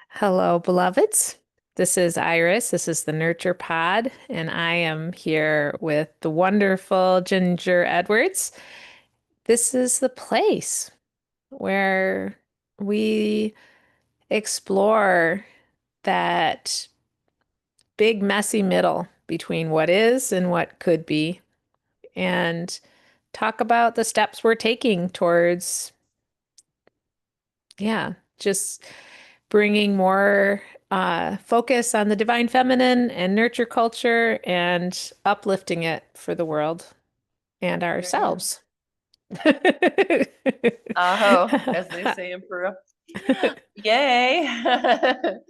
Hello, beloveds. This is Iris. This is the Nurture Pod, and I am here with the wonderful Ginger Edwards. This is the place where we explore that big, messy middle between what is and what could be, and talk about the steps we're taking towards, yeah, just bringing more focus on the divine feminine and nurture culture and uplifting it for the world and Period. ourselves. Aho, as they say in Peru. Yay. Hi,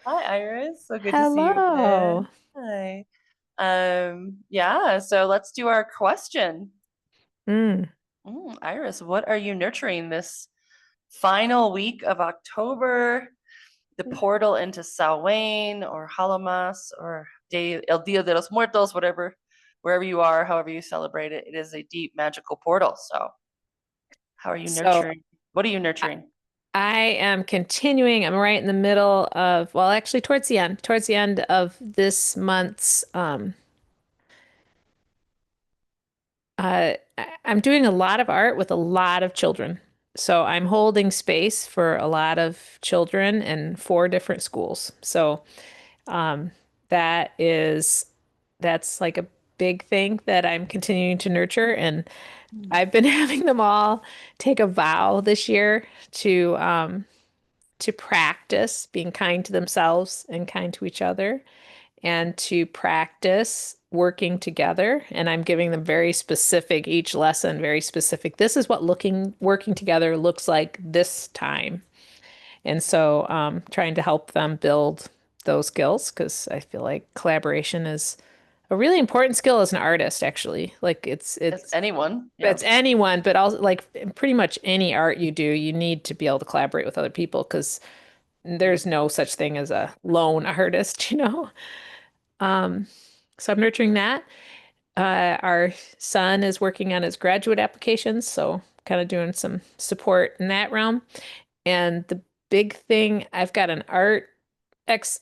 Iris. So good to see you Hello. again. Hi. Yeah, so let's do our question. Mm. Iris, what are you nurturing this final week of October? The portal into Samhain or Hallomas or Day El Dia de los Muertos, whatever, wherever you are, however you celebrate it, it is a deep magical portal. So, how are you So nurturing? What are you I nurturing? I am continuing. I'm right in the middle of, well, actually towards the end of this month's I'm doing a lot of art with a lot of children. So I'm holding space for a lot of children in four different schools. So um, that is that's like a big thing that I'm continuing to nurture. And I've been having them all take a vow this year to practice being kind to themselves and kind to each other and to practice working together. And I'm giving them very specific, each lesson, very specific. This is what working together looks like this time. And so trying to help them build those skills because I feel like collaboration is a really important skill as an artist, actually. Like As anyone, yeah. it's anyone, but also like pretty much any art you do, you need to be able to collaborate with other people because there's no such thing as a lone artist, you know? Um, so I'm nurturing that. Our son is working on his graduate applications, so kind of doing some support in that realm. And the big thing, I've got an art ex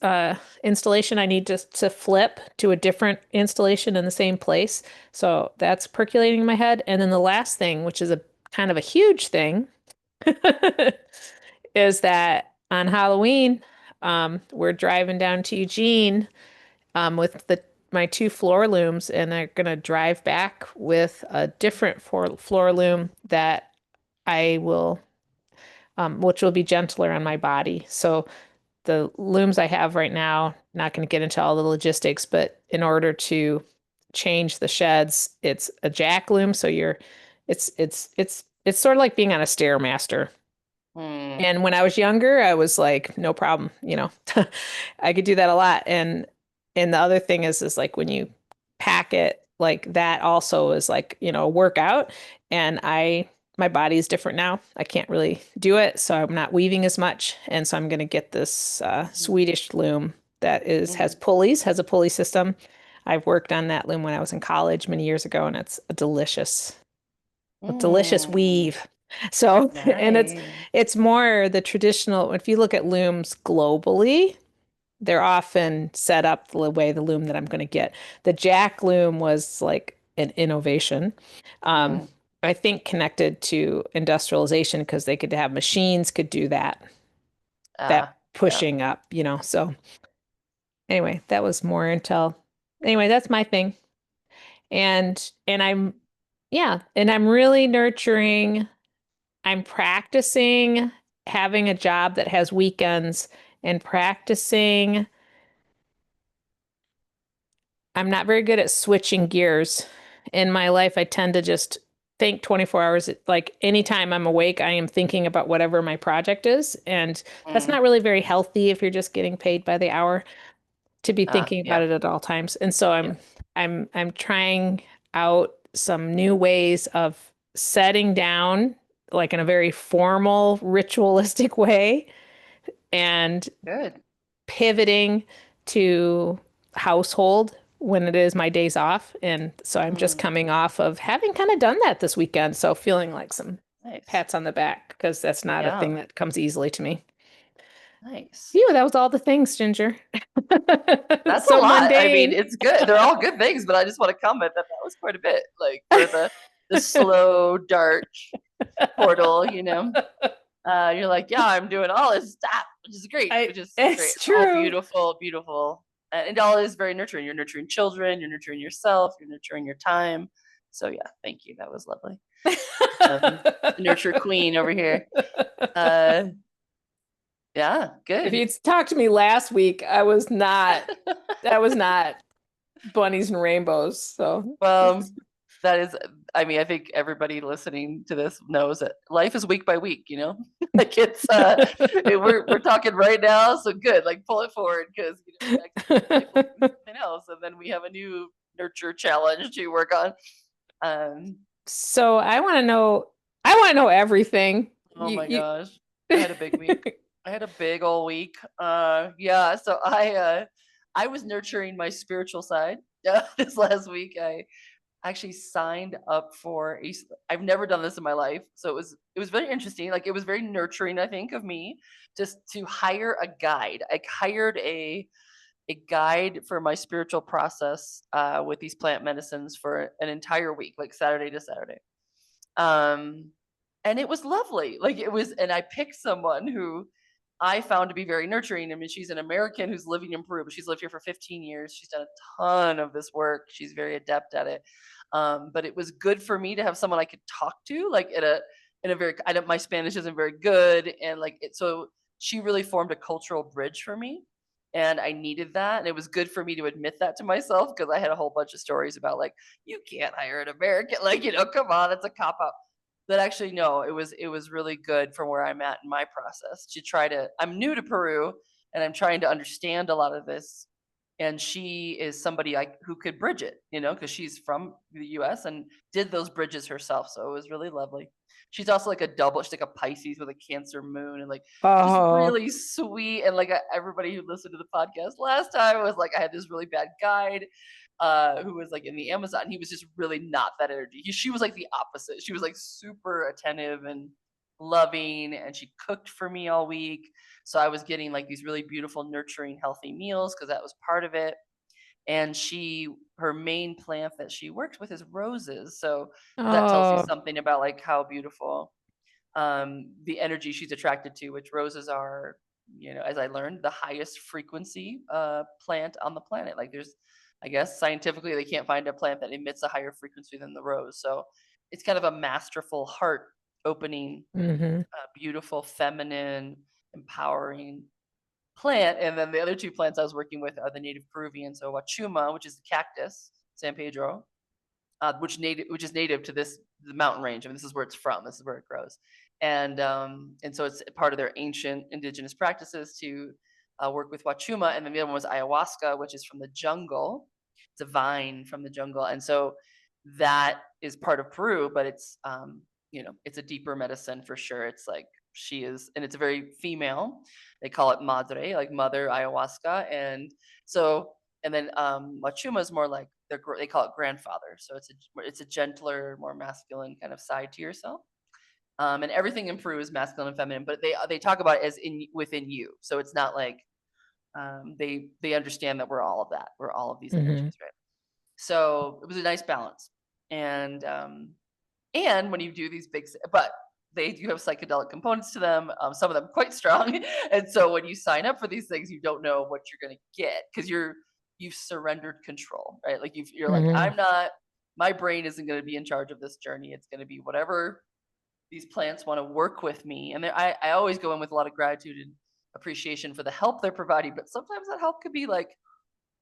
installation I need to flip to a different installation in the same place. So that's percolating in my head. And then the last thing, which is a kind of a huge thing, is that on Halloween, we're driving down to Eugene with the my two floor looms, and they're gonna drive back with a different floor loom that I will, which will be gentler on my body. So the looms I have right now, not going to get into all the logistics, but in order to change the sheds, it's a jack loom. So it's sort of like being on a Stairmaster. Hmm. And when I was younger, I was like, no problem, you know, I could do that a lot. And the other thing is like when you pack it like that also is like, you know, a workout. And my body is different now. I can't really do it, so I'm not weaving as much. And so I'm going to get this Swedish loom that is Mm-hmm. has a pulley system. I've worked on that loom when I was in college many years ago, and it's a delicious Mm. weave. So, and Nice. it's more the traditional, if you look at looms globally, they're often set up the way the loom that I'm going to get. The jack loom was like an innovation. Um, Mm-hmm. I think connected to industrialization because they could have machines could do that Yeah. pushing up, you know. So anyway, that was more until anyway, that's my thing. And I'm yeah, and I'm really nurturing. I'm practicing having a job that has weekends and practicing. I'm not very good at switching gears. In my life, I tend to just think 24 hours. Like anytime I'm awake, I am thinking about whatever my project is. And that's Mm. not really very healthy if you're just getting paid by the hour to be thinking about Yeah. it at all times. And so Yeah. I'm trying out some new ways of setting down like in a very formal, ritualistic way and Good. pivoting to household when it is my days off. And so I'm just Mm. coming off of having kind of done that this weekend. So feeling like some Nice. pats on the back because that's not a Yeah. thing that comes easily to me. Nice. Phew, that was all the things, Ginger. That's a So lot. I mean, mundane. it's good. They're all good things, but I just want to comment that that was quite a bit, like for the slow, dark portal. You're like, yeah, I'm doing all this stuff, which is great, which is great. It's It's all true. beautiful, beautiful, and it all is very nurturing. You're nurturing children, you're nurturing yourself, you're nurturing your time. So yeah, thank you. That was lovely. The nurture queen over here. Uh, yeah, If good. you'd talked to me last week, that was not bunnies and rainbows. So Well, that is, I mean, I think everybody listening to this knows that life is week by week, like we're talking right now. So good, like pull it forward because, next week life will be something else. And then we have a new nurture challenge to work on. Um, So I want to know everything. oh my You gosh, I had a big week. I had a big old week. Yeah. So I was nurturing my spiritual side. This last week. I actually signed up for a I've never done this in my life, so it was very interesting. Like it was very nurturing, I think, of me just to hire a guide. I hired a guide for my spiritual process with these plant medicines for an entire week, like Saturday to Saturday. Um, and it was lovely. Like it was, and I picked someone who I found to be very nurturing. I mean, she's an American who's living in Peru, but she's lived here for 15 years. She's done a ton of this work. She's very adept at it. But it was good for me to have someone I could talk to, like in a very, I don't, my Spanish isn't very good. And like it, so she really formed a cultural bridge for me. And I needed that. And it was good for me to admit that to myself because I had a whole bunch of stories about like, you can't hire an American. Like, come on, it's a cop out. But actually, no, it was really good from where I'm at in my process to try to. I'm new to Peru and I'm trying to understand a lot of this. And she is somebody who could bridge it, because she's from the U.S. and did those bridges herself. So it was really lovely. She's also like a double. She's like a Pisces with a Cancer moon, and like just oh, really sweet. And like everybody who listened to the podcast last time was like, I had this really bad guide who was like in the Amazon. And he was just really not that energy. She was like the opposite. She was like super attentive and loving, and she cooked for me all week. So I was getting like these really beautiful, nurturing, healthy meals because that was part of it. And her main plant that she worked with is roses. So that tells you oh, something about like how beautiful the energy she's attracted to, which roses are, as I learned, the highest frequency plant on the planet. Like there's, I guess scientifically, they can't find a plant that emits a higher frequency than the rose. So it's kind of a masterful, heart opening, hmm. beautiful, feminine, empowering plant. And then the other two plants I was working with are the native Peruvian. So Wachuma, which is the cactus, San Pedro, which is native to the mountain range. I mean, this is where it's from. This is where it grows, and so it's part of their ancient indigenous practices to work with Wachuma. And then the other one was ayahuasca, which is from the jungle. It's a vine from the jungle, and so that is part of Peru, but it's a deeper medicine for sure. It's like she is, and it's a very female. They call it madre, like mother ayahuasca, and so and then Wachuma is more like they call it grandfather. So it's a gentler, more masculine kind of side to yourself. And everything in Peru is masculine and feminine, but they talk about it as in within you. So it's not like they understand that we're all of that. We're all of these Hmm. energies, right? So it was a nice balance. And when you do these but they do have psychedelic components to them, some of them quite strong. And so when you sign up for these things, you don't know what you're going to get because you've surrendered control, right? Like you're like, Hmm. I'm not, my brain isn't going to be in charge of this journey. It's going to be whatever these plants want to work with me. And I always go in with a lot of gratitude and appreciation for the help they're providing, but sometimes that help could be like,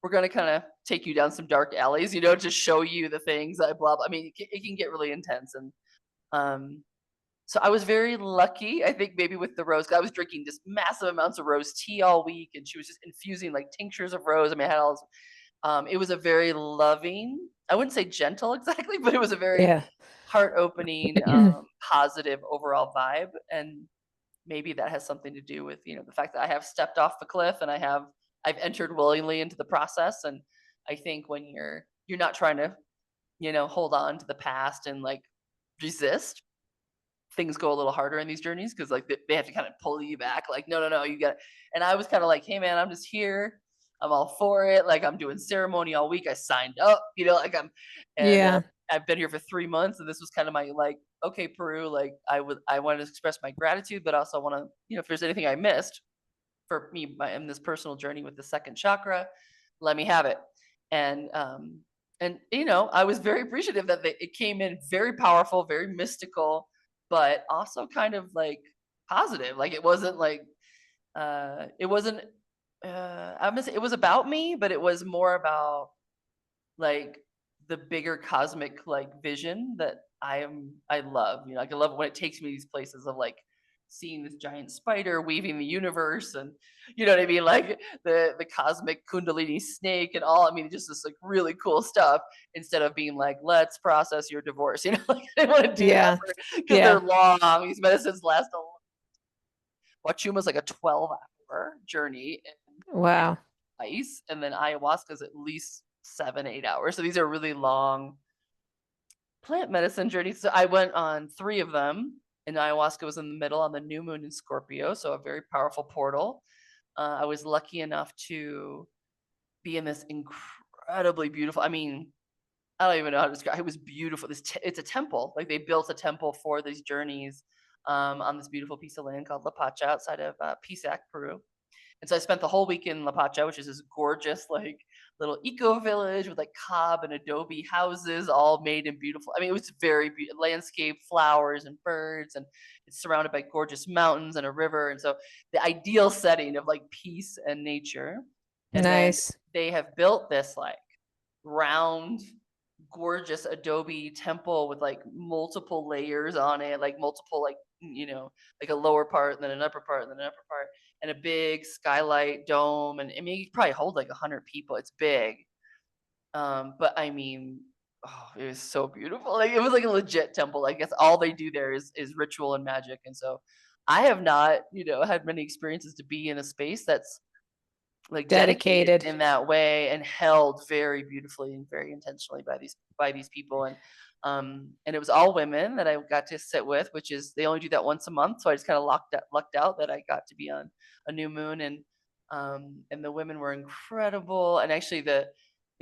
we're going to kind of take you down some dark alleys, to show you the things that blah, blah. I mean, it can get really intense. And um, so I was very lucky, I think, maybe with the rose. I was drinking just massive amounts of rose tea all week, and she was just infusing like tinctures of rose. I mean, I had all this, it was a very loving, I wouldn't say gentle exactly, but it was a very Yeah. heart opening, positive overall vibe. And maybe that has something to do with, the fact that I have stepped off the cliff and I've entered willingly into the process. And I think when you're not trying to, hold on to the past and like resist, things go a little harder in these journeys because like they have to kind of pull you back. Like, no, no, no, you got. And I was kind of like, hey man, I'm just here. I'm all for it. Like I'm doing ceremony all week. I signed up, like and Yeah. I've been here for 3 months, and this was kind of my like, okay, Peru, like I want to express my gratitude, but also want to, if there's anything I missed for me in this personal journey with the second chakra, let me have it. And I was very appreciative that it came in very powerful, very mystical, but also kind of like positive. Like it wasn't I'm gonna say it was about me, but it was more about like the bigger cosmic like vision that I love. Like I love it when it takes me to these places of like seeing this giant spider weaving the universe, and you know what I mean, like the cosmic kundalini snake and all. I mean, just this like really cool stuff, instead of being like, let's process your divorce. Like I want to do that Yeah. because they're Yeah. long. These medicines last a long. Wachuma's like a 12-hour journey in Wow. ice, and then ayahuasca is at least 7-8 hours. So these are really long plant medicine journeys. So I went on 3 of them, and ayahuasca was in the middle on the new moon in Scorpio, so a very powerful portal. I was lucky enough to be in this incredibly beautiful. I mean, I don't even know how to describe. It was beautiful. It's a temple. Like they built a temple for these journeys on this beautiful piece of land called La Pacha outside of Pisac, Peru. And so I spent the whole week in La Pacha, which is this gorgeous, like little eco village with like cob and adobe houses, all made in beautiful. I mean, it was very beautiful landscape, flowers and birds, and it's surrounded by gorgeous mountains and a river. And so the ideal setting of like peace and nature. And then Nice. they have built this like round, gorgeous adobe temple with like multiple layers on it, like multiple like a lower part and then an upper part and then an upper part, and a big skylight dome. And I mean, you probably hold like 100 people. It's big. But I mean, oh, it was so beautiful. Like it was like a legit temple. I guess all they do there is ritual and magic. And so I have not, had many experiences to be in a space that's like dedicated Dedicated. in that way and held very beautifully and very intentionally by these people. And it was all women that I got to sit with, which is they only do that once a month, so I just kind of lucked out that I got to be on a new moon. And the women were incredible. And actually it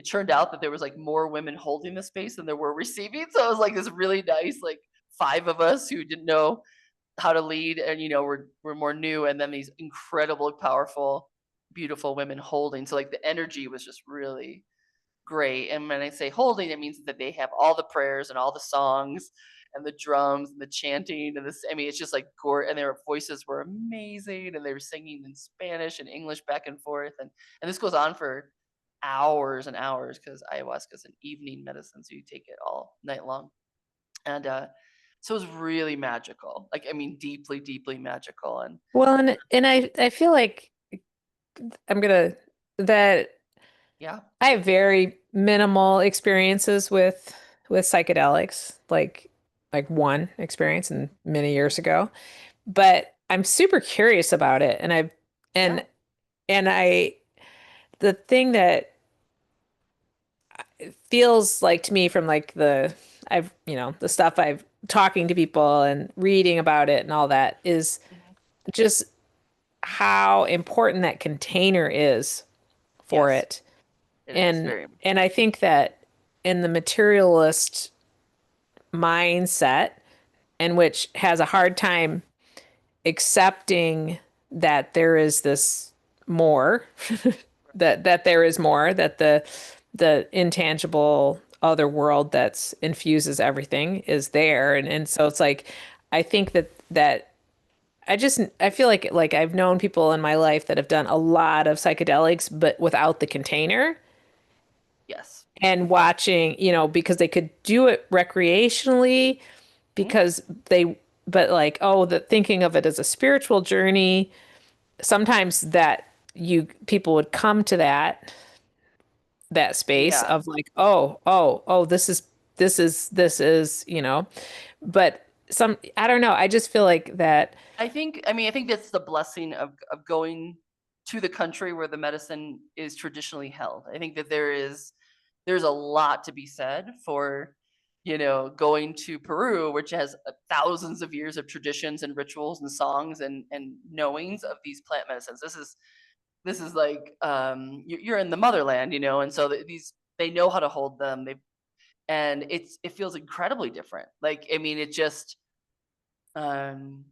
turned out that there was like more women holding the space than there were receiving, so it was like this really nice like 5 of us who didn't know how to lead, and we're more new, and then these incredible, powerful, beautiful women holding. So like the energy was just really great. And when I say holding, it means that they have all the prayers and all the songs and the drums and the chanting and this. I mean, it's just like gore, and their voices were amazing, and they were singing in Spanish and English back and forth, and this goes on for hours and hours because ayahuasca is an evening medicine, so you take it all night long. And so it was really magical. Like I mean, deeply, deeply magical. And Well, and I feel like I'm gonna that yeah. I have very minimal experiences with psychedelics, like one experience and many years ago. But I'm super curious about it, Yeah. and and I the thing that feels like to me from like the stuff I've talking to people and reading about it and all that is Mhm. just how important that container is for Yes, it. it is And very. and I think that in the materialist mindset, and which has a hard time accepting that there is this more, that there is more, that the intangible other world that's infuses everything is there. And so it's like I think that I feel like I've known people in my life that have done a lot of psychedelics but without the container, Yes. and watching, because they could do it recreationally Mhm. because but like, oh, the thinking of it as a spiritual journey, sometimes that people would come to that space Yeah. of like, oh, this is, but I don't know. I just feel like that, I think that's the blessing of going to the country where the medicine is traditionally held. I think that there's a lot to be said for going to Peru, which has thousands of years of traditions and rituals and songs and knowings of these plant medicines. This is like, you're in the motherland, and so these, they know how to hold them. And it feels incredibly different. Like, I mean, it just, I mean,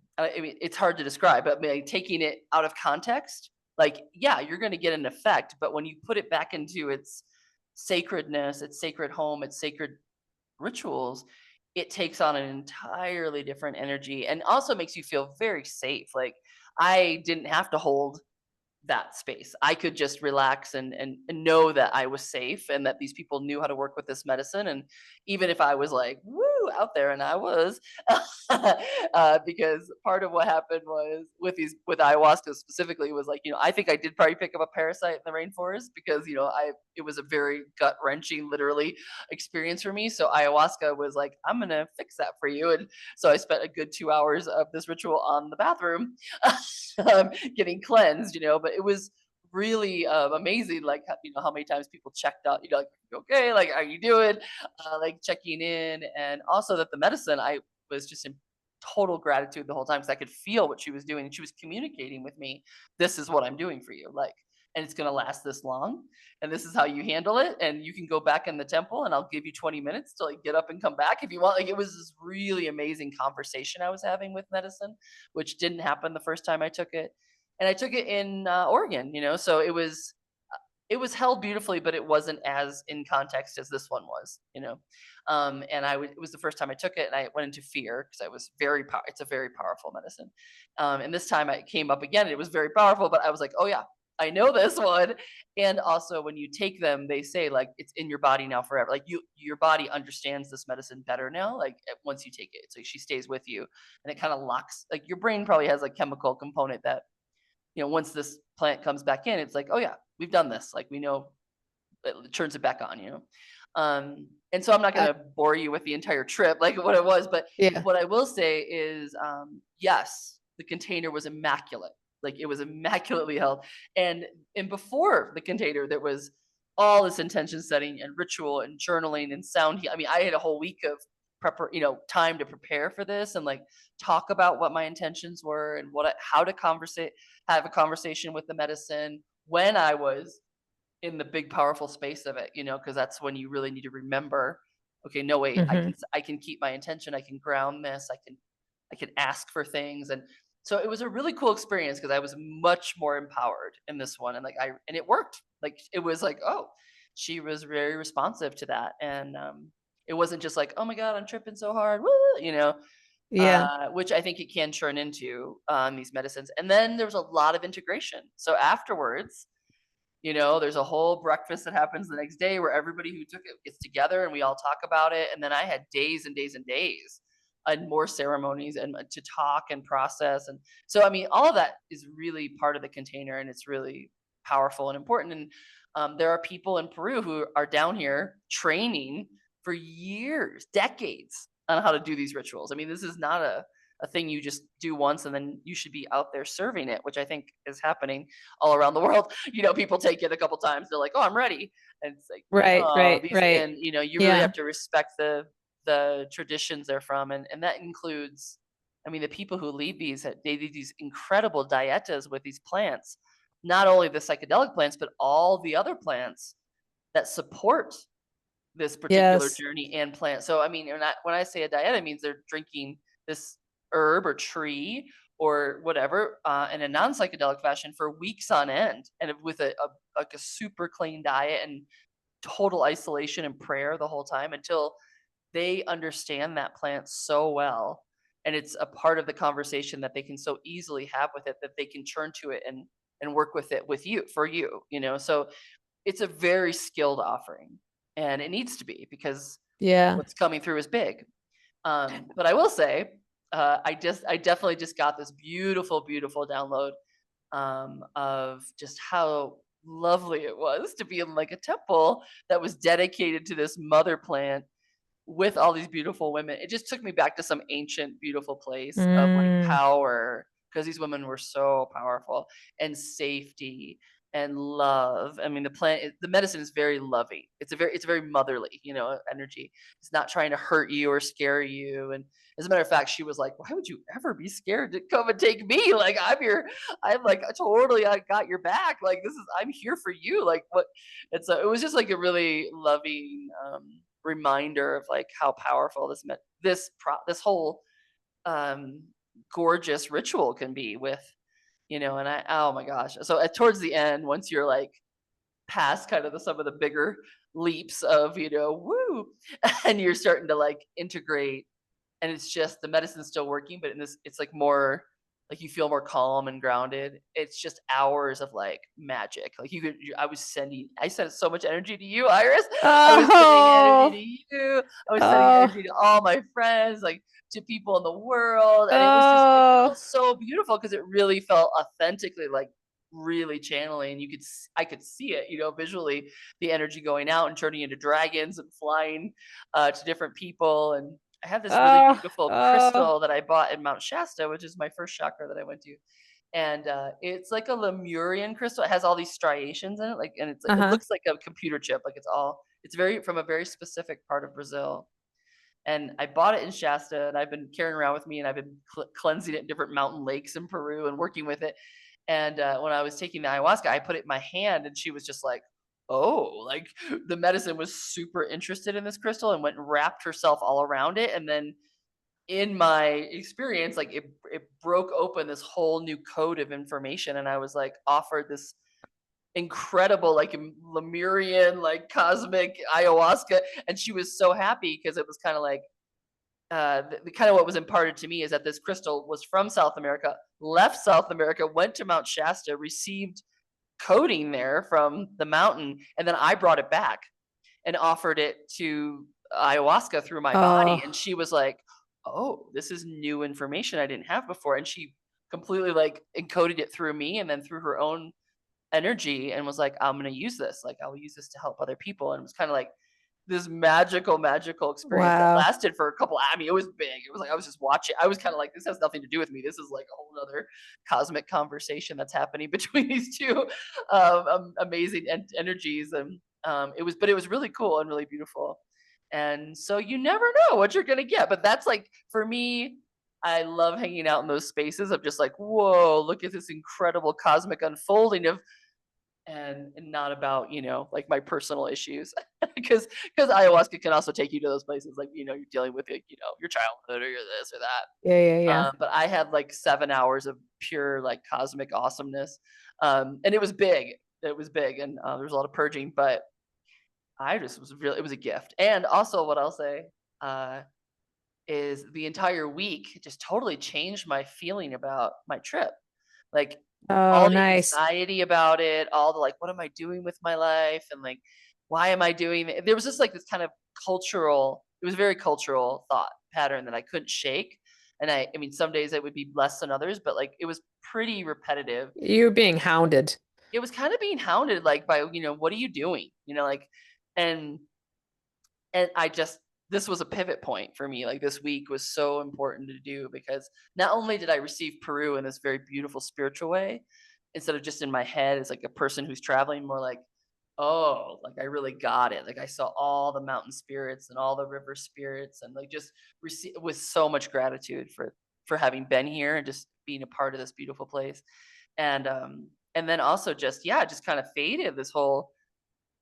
it's hard to describe, but I mean, like, taking it out of context, like, yeah, you're going to get an effect, but when you put it back into its sacredness, its sacred home, its sacred rituals, it takes on an entirely different energy and also makes you feel very safe. Like, I didn't have to hold that space. I could just relax and know that I was safe and that these people knew how to work with this medicine. And even if I was like, woo, out there, and I was, because part of what happened was with ayahuasca specifically was like, I think I did probably pick up a parasite in the rainforest because, it was a very gut wrenching, literally experience for me. So ayahuasca was like, I'm going to fix that for you. And so I spent a good 2 hours of this ritual on the bathroom getting cleansed, but it was really amazing, like, how many times people checked out, like, okay, like, how you doing, like, checking in. And also that the medicine, I was just in total gratitude the whole time because I could feel what she was doing, and she was communicating with me, this is what I'm doing for you, like, and it's going to last this long, and this is how you handle it, and you can go back in the temple, and I'll give you 20 minutes to, like, get up and come back if you want. Like, it was this really amazing conversation I was having with medicine, which didn't happen the first time I took it. And I took it in Oregon, so it was held beautifully, but it wasn't as in context as this one was, and it was the first time I took it, and I went into fear because I was it's a very powerful medicine. And this time I came up again, and it was very powerful, but I was like, oh yeah, I know this one. And also, when you take them, they say, like, it's in your body now forever. Like, your body understands this medicine better now. Like, once you take it, it's like she stays with you, and it kind of locks. Like, your brain probably has a chemical component that, once this plant comes back in, it's like, oh yeah, we've done this. Like, we know, it turns it back on. And so I'm not going Uh, to bore you with the entire trip, like what it was, but yeah. what I will say is, yes, the container was immaculate. Like, it was immaculately held. And before the container, there was all this intention setting and ritual and journaling and I mean, I had a whole week of time to prepare for this and, like, talk about what my intentions were and how to have a conversation with the medicine when I was in the big powerful space of it, because that's when you really need to remember, okay, no, wait, I Hmm. can I can keep my intention, I can ground this, I can ask for things. And so it was a really cool experience because I was much more empowered in this one, and, like, and it worked. Like, it was like, oh, she was very responsive to that. And it wasn't just like, oh my god, I'm tripping so hard, woo, Yeah. which I think it can turn into these medicines. And then there was a lot of integration. So afterwards, there's a whole breakfast that happens the next day where everybody who took it gets together and we all talk about it. And then I had days and days and days and more ceremonies and to talk and process. And so, I mean, all of that is really part of the container, and it's really powerful and important. And there are people in Peru who are down here training for years, decades, on how to do these rituals. I mean, this is not a thing you just do once and then you should be out there serving it, which I think is happening all around the world. People take it a couple times, they're like, oh, I'm ready. And it's like, Right, no, right, right. you really Yeah. have to respect the traditions they're from. And that includes, I mean, the people who lead they lead these incredible dietas with these plants, not only the psychedelic plants, but all the other plants that support this particular Yes. journey and plant. So, I mean, when I say a diet, it means they're drinking this herb or tree or whatever in a non psychedelic fashion for weeks on end, and with like a super clean diet and total isolation and prayer the whole time until they understand that plant so well. And it's a part of the conversation that they can so easily have with it that they can turn to it and work with it with you for you. So it's a very skilled offering, and it needs to be because Yeah. what's coming through is big. But I will say, I definitely just got this beautiful, beautiful download of just how lovely it was to be in, like, a temple that was dedicated to this mother plant with all these beautiful women. It just took me back to some ancient, beautiful place of, like, Mm. power, because these women were so powerful, and safety. and love. I mean, the medicine is very loving. It's very motherly, energy. It's not trying to hurt you or scare you. And as a matter of fact, she was like, "Why would you ever be scared to come and take me? Like I'm like totally, I got your back. Like I'm here for you. Like what?" And so it was just like a really loving reminder of like how powerful this whole um, gorgeous ritual can be with, and oh my gosh. So towards the end, once you're like past kind of some of the bigger leaps of, woo, and you're starting to like integrate, and it's just the medicine's still working, but in this, it's like more like you feel more calm and grounded. It's just hours of like magic. Like I sent so much energy to you, Iris. I was sending energy Oh, to you. I was sending oh, energy to all my friends, like to people in the world. And it oh, felt so beautiful because it really felt authentically like really channeling. I could see it, visually, the energy going out and turning into dragons and flying to different people. And I have this really oh, beautiful oh, crystal that I bought in Mount Shasta, which is my first chakra that I went to. And it's like a Lemurian crystal. It has all these striations in it, like, and it uh-huh. looks like a computer chip. Like it's very from a very specific part of Brazil. And I bought it in Shasta, and I've been carrying around with me, and I've been cleansing it in different mountain lakes in Peru and working with it. And when I was taking the ayahuasca, I put it in my hand, and she was just like, "Oh, like the medicine was super interested in this crystal and went and wrapped herself all around it." And then in my experience, like it broke open this whole new code of information, and I was like offered this incredible like Lemurian like cosmic ayahuasca, and she was so happy because it was kind of like the kind of what was imparted to me is that this crystal was from South America, left South America, went to Mount Shasta, received coding there from the mountain, and then I brought it back and offered it to ayahuasca through my body. Oh, And she was like, "Oh, this is new information I didn't have before." And she completely like encoded it through me and then through her own energy and was like, "I'm going to use this. Like, I will use this to help other people." And it was kind of like this magical experience that wow. lasted for a couple. I mean, it was big. It was like I was just watching. I was kind of like, this has nothing to do with me. This is like a whole other cosmic conversation that's happening between these two amazing energies. And but it was really cool and really beautiful. And so you never know what you're gonna get. But that's like for me. I love hanging out in those spaces of just like, whoa, look at this incredible cosmic unfolding of and not about like my personal issues because ayahuasca can also take you to those places like you're dealing with it, your childhood or your this or that. Yeah, yeah, yeah. But I had like 7 hours of pure like cosmic awesomeness, and it was big and there was a lot of purging, but I just was really, it was a gift. And also what I'll say uh is the entire week just totally changed my feeling about my trip. Like Oh, all the nice. anxiety about it, all the like, what am I doing with my life? And like, why am I doing it? There was just like this kind of it was a very cultural thought pattern that I couldn't shake. And I mean, some days it would be less than others, but like it was pretty repetitive. You're being hounded. It was kind of being hounded like by, what are you doing? Like, and I just this was a pivot point for me. Like this week was so important to do because not only did I receive Peru in this very beautiful spiritual way, instead of just in my head as like a person who's traveling, more like, oh, like I really got it. Like I saw all the mountain spirits and all the river spirits and like just receive with so much gratitude for having been here and just being a part of this beautiful place. And then also just yeah, just kind of faded this whole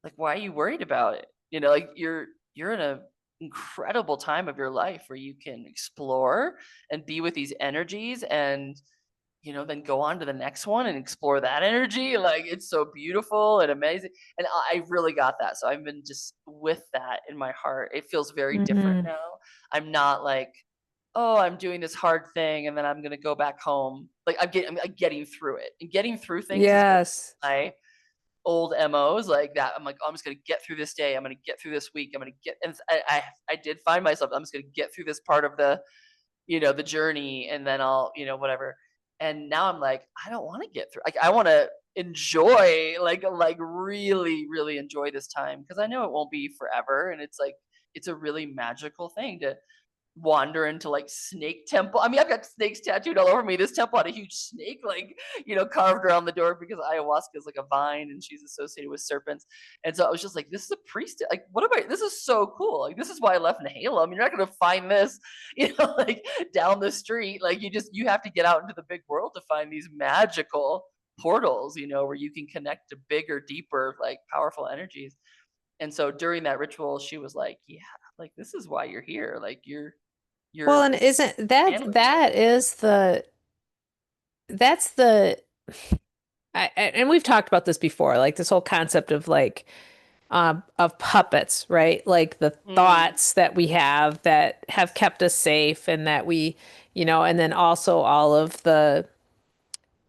like, why are you worried about it? Like you're in a incredible time of your life where you can explore and be with these energies and then go on to the next one and explore that energy. Like it's so beautiful and amazing. And I really got that. So I've been just with that in my heart. It feels very different Hmm. now. I'm not like, oh, I'm doing this hard thing and then I'm gonna go back home. Like I'm getting through it. And getting through things is like Yes. my old MOs like that. I'm like, oh, I'm just gonna get through this day. I'm gonna get through this week. I'm gonna get, and I did find myself. I'm just gonna get through this part of the journey, and then I'll, whatever. And now I'm like, I don't want to get through. Like, I want to enjoy, like really, really enjoy this time because I know it won't be forever, and it's like it's a really magical thing to wander into like snake temple. I mean, I've got snakes tattooed all over me. This temple had a huge snake, like, carved around the door because ayahuasca is like a vine and she's associated with serpents. And so I was just like, this is a priest. Like, what am I? This is so cool. Like, this is why I left Nehalem. I mean, you're not going to find this, like down the street. Like, you have to get out into the big world to find these magical portals, where you can connect to bigger, deeper, like powerful energies. And so during that ritual, she was like, yeah, like this is why you're here. Like Well, you're and isn't that channeling that this. is that's the and we've talked about this before, like this whole concept of puppets, right? Like the Mm, thoughts that we have that have kept us safe and that and then also all of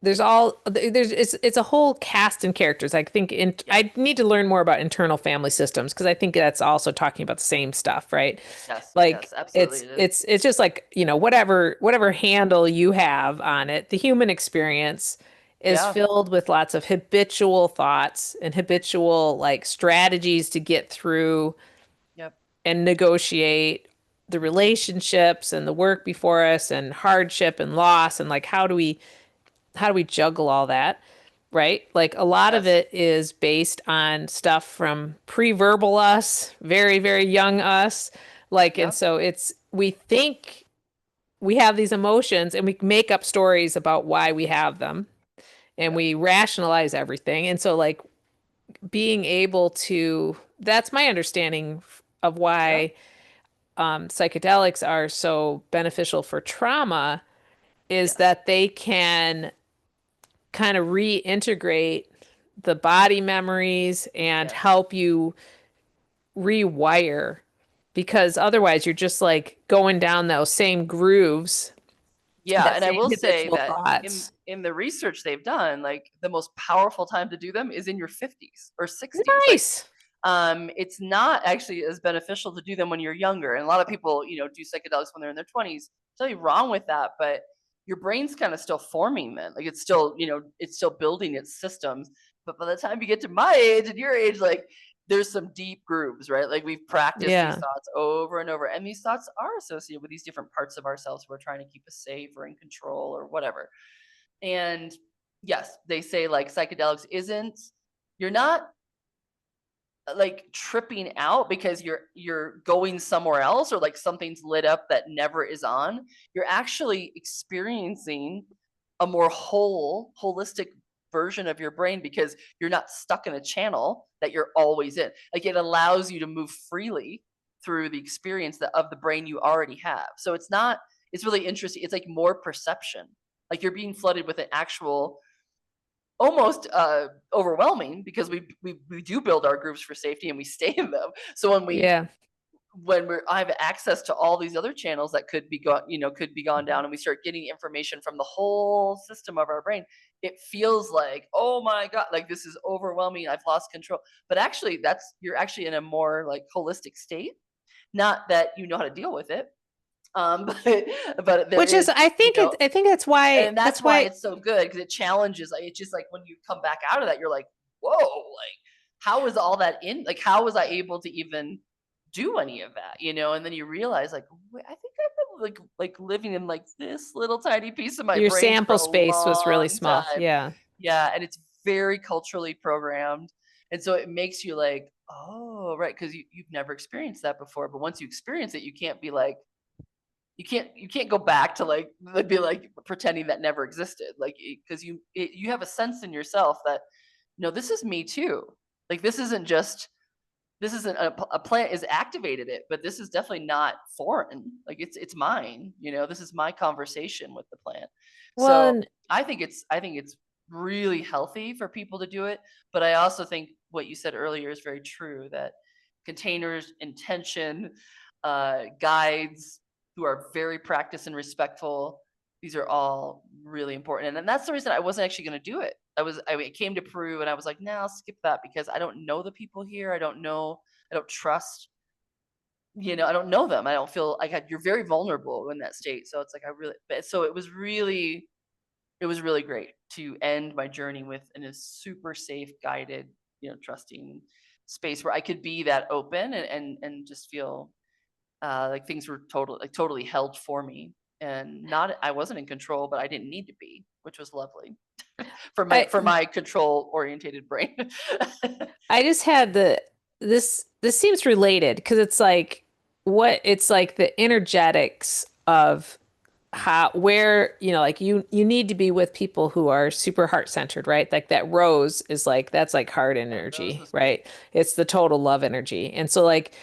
there's it's a whole cast and characters. I think yep. I need to learn more about internal family systems because I think that's also talking about the same stuff, right? Yes, Like yes, absolutely it is. it's just like, whatever handle you have on it, the human experience is Yeah, filled with lots of habitual thoughts and habitual like strategies to get through yep, and negotiate the relationships and the work before us and hardship and loss and like how do we juggle all that? Right? Like a lot of yes, it is based on stuff from pre-verbal us, very, very young us. Like, and yep, so we think we have these emotions and we make up stories about why we have them and yep, we rationalize everything. And so, like, being able to, that's my understanding of yep, why psychedelics are so beneficial for trauma is yes, that they can kind of reintegrate the body memories and yes. help you rewire because otherwise you're just like going down those same grooves, Yeah, that and I same will say habitual that in thoughts. in the research they've done, like the most powerful time to do them is in your 50s or 60s. Like Nice. it's not actually as beneficial to do them when you're younger. And a lot of people, do psychedelics when they're in their 20s. There's nothing wrong with that, but your brain's kind of still forming then. Like it's still, it's still building its systems. But by the time you get to my age and your age, like there's some deep grooves, right? Like we've practiced these Yeah. thoughts over and over. And these thoughts are associated with these different parts of ourselves who are trying to keep us safe or in control or whatever. And yes, they say like psychedelics isn't, you're not like tripping out because you're going somewhere else or like something's lit up that never is on. You're actually experiencing a more holistic version of your brain because you're not stuck in a channel that you're always in. Like it allows you to move freely through the experience of the brain you already have. So it's really interesting. It's like more perception. Like you're being flooded with an actual almost overwhelming because we do build our groups for safety and we stay in them. So Yeah. I have access to all these other channels that could be gone down, and we start getting information from the whole system of our brain. It feels like, oh my god, like this is overwhelming. I've lost control, but actually, you're actually in a more like holistic state. Not that you know how to deal with it, but there Which is is, I think that's why and that's why it's so good because it challenges. Like, it's just like when you come back out of that, you're like, whoa, like how was all that in? Like, how was I able to even do any of that? And then you realize, like, I think I've been like living in like this little tiny piece of my your brain for sample a space was really long small. time. Yeah. Yeah, and it's very culturally programmed, and so it makes you like, oh, right, because you've never experienced that before. But once you experience it, you can't be like you can't go back to like be like pretending that never existed, like because you have a sense in yourself that no, this is me too. Like this isn't a plant is activated it, but this is definitely not foreign. Like it's mine. This is my conversation with the plant. Well, So and I think it's really healthy for people to do it, but I also think what you said earlier is very true, that containers, intention, guides who are very practiced and respectful. These are all really important, and that's the reason I wasn't actually going to do it. I came to Peru and I was like, no, I'll skip that because I don't know the people here. I don't trust. I don't know them. I don't feel like you're very vulnerable in that state. So it's like so it was really great to end my journey with in a super safe, guided, trusting space where I could be that open and just feel Like things were totally held for me, and not I wasn't in control, but I didn't need to be, which was lovely for my I for my control orientated brain. I just had this seems related because it's like what it's like the energetics of how where like you need to be with people who are super heart centered, right? Like that rose is like that's like heart Yeah, Rose energy, was big. right? It's the total love energy. And so like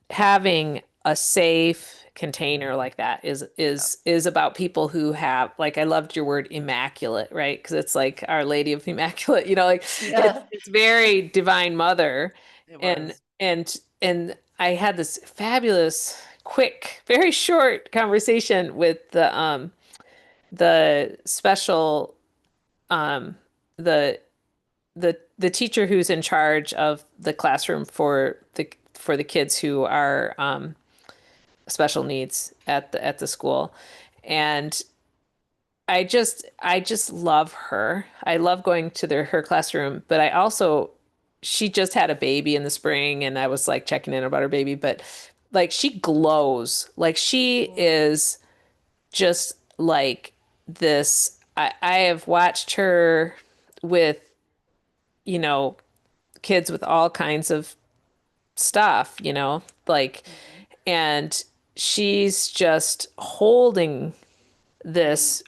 having a safe container like that Yeah. is about people who have like I loved your word immaculate, right? Because it's like Our Lady of Immaculate, like Yeah, it's very Divine Mother. it and was. and I had this fabulous quick very short conversation with the special um the the teacher who's in charge of the classroom for the kids who are special needs at the school. And I just love her. I love going to her classroom, but I also she just had a baby in the spring and I was like checking in about her baby, but like she glows. Like she Mm, is just like this. I have watched her with, you know, kids with all kinds of stuff, like, mm, and she's just holding mm, this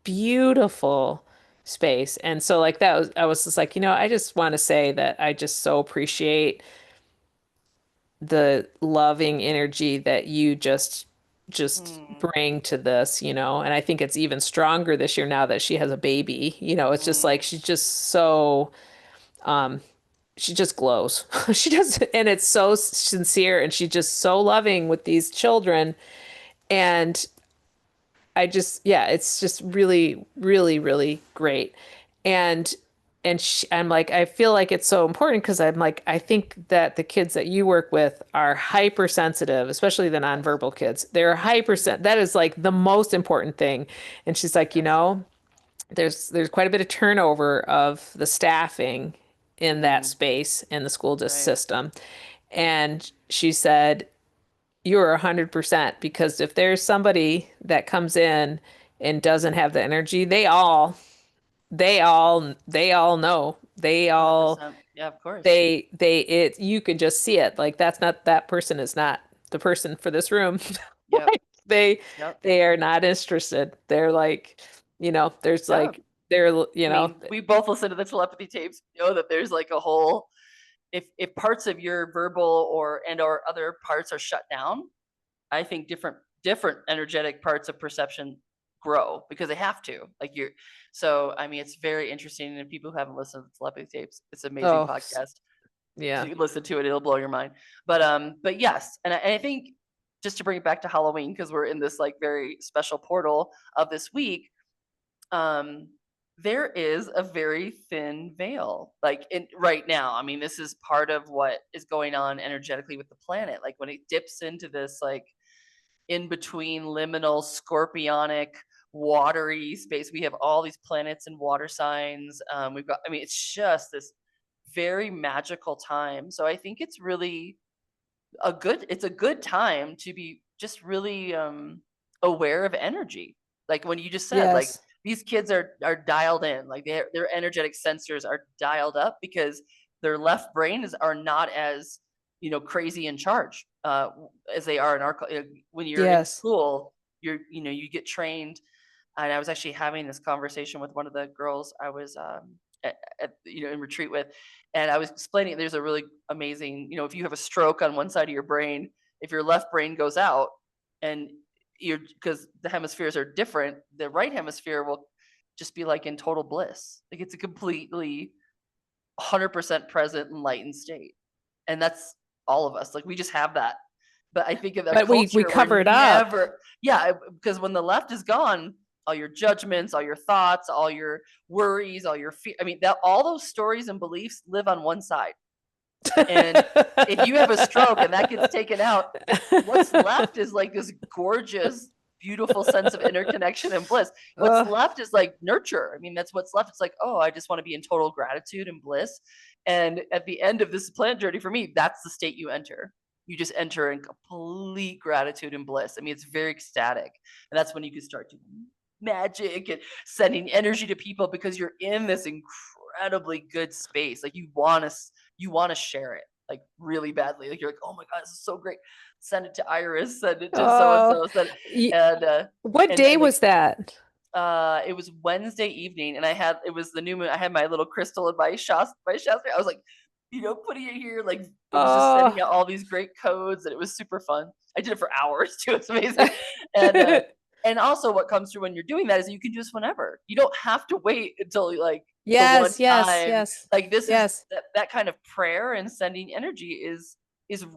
beautiful space. And so like that was I was just like, I just want to say that I just so appreciate the loving energy that you just mm, bring to this, and I think it's even stronger this year now that she has a baby. It's just like mm, she's just so um she just glows. She does, and it's so sincere and she's just so loving with these children. And yeah, it's just really, really, really great. And I'm like, I feel like it's so important because I'm like, I think that the kids that you work with are hypersensitive, especially the yes. nonverbal kids. They're that is like the most important thing. And she's like, Yes. there's quite a bit of turnover of the staffing in that Mm, space in the school right. system. And she said, you're 100% because if there's somebody that comes in and doesn't have the energy, they all know. They all 100%. Yeah, of course. you could just see it. Like that person is not the person for this room. Yep. Like they Yep. they are not interested. They're like, there's Yeah. like they're I mean, we both listen to the telepathy tapes, know that there's like a whole if parts of your verbal or other parts are shut down, I think different energetic parts of perception grow because they have to. Like you're so I mean it's very interesting and people who haven't listened to the telepathy tapes, it's an amazing oh podcast. yeah. You listen to it, it'll blow your mind. But yes, and I think just to bring it back to Halloween, because we're in this like very special portal of this week, um, there is a very thin veil. Like right now, I mean, this is part of what is going on energetically with the planet. Like when it dips into this like in between liminal scorpionic watery space, we have all these planets and water signs. We've got I mean it's just this very magical time, so I think it's a good time to be just really aware of energy, like when you just said like Yes. these kids are dialed in, like their energetic sensors are dialed up because their left brains are not as crazy in charge as they are in when you're in Yes. school. You get trained, and I was actually having this conversation with one of the girls I was in retreat with, and I was explaining there's a really amazing, if you have a stroke on one side of your brain, if your left brain goes out, and you're because the hemispheres are different, the right hemisphere will just be like in total bliss, like it's a completely 100% present enlightened state, and that's all of us. Like we just have that. But I think in the But we culture, we're cover it up. never, yeah, because when the left is gone, all your judgments, all your thoughts, all your worries, all your fear. I mean, that all those stories and beliefs live on one side. And if you have a stroke and that gets taken out, what's left is like this gorgeous, beautiful sense of interconnection and bliss. What's Ugh. left is like nurture. I mean, that's what's left. It's like, oh, I just want to be in total gratitude and bliss. And at the end of this plant journey for me, that's the state you enter. you just enter in complete gratitude and bliss. I mean, it's very ecstatic. And that's when you can start doing magic and sending energy to people because you're in this incredibly good space. Like you want to share it like really badly. Like you're like, oh my God, this is so great. Send it to Iris, send it to so and Oh, so, send y- and what day and like was that? it was Wednesday evening, and it was the new moon. I had my little crystal in my Shasta. I was like, putting it here, like it was just Oh, sending out all these great codes, and it was super fun. I did it for hours too. It's amazing, and uh, and also what comes through when you're doing that is you can do this whenever. You don't have to wait until like the one yes, yes, time. yes, Like this is yes. that kind of prayer and sending energy is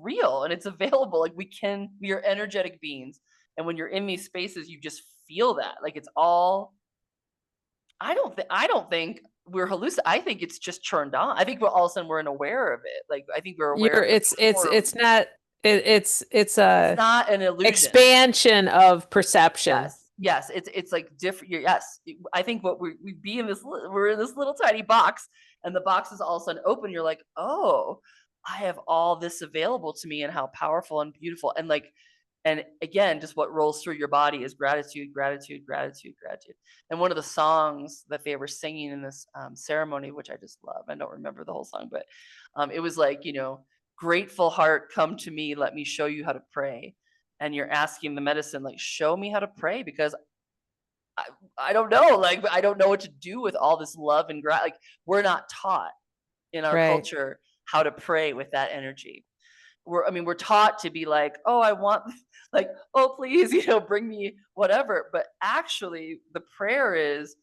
real and it's available. Like we are energetic beings, and when you're in these spaces, you just feel that. Like it's all I don't think we're hallucinating. I think it's just turned on. I think we're all of a sudden we're aware of it. Like I think we're aware You're of the power. it's not it's It's a not an illusion. expansion of perception. Yes, yes. It's like different. Yes, I think what we be in this. We're in this little tiny box, and the box is all of a sudden open. You're like, oh, I have all this available to me, and how powerful and beautiful, and like and again, just what rolls through your body is gratitude, gratitude, gratitude, gratitude. And one of the songs that they were singing in this ceremony, which I just love, I don't remember the whole song, but it was like, grateful heart, come to me, let me show you how to pray. And you're asking the medicine, like, show me how to pray because I, I don't know, like, I don't know what to do with all this love and gratitude. Like, we're not taught in our Right. culture how to pray with that energy. We're taught to be like, oh, I want like, oh, please, bring me whatever. But actually the prayer is,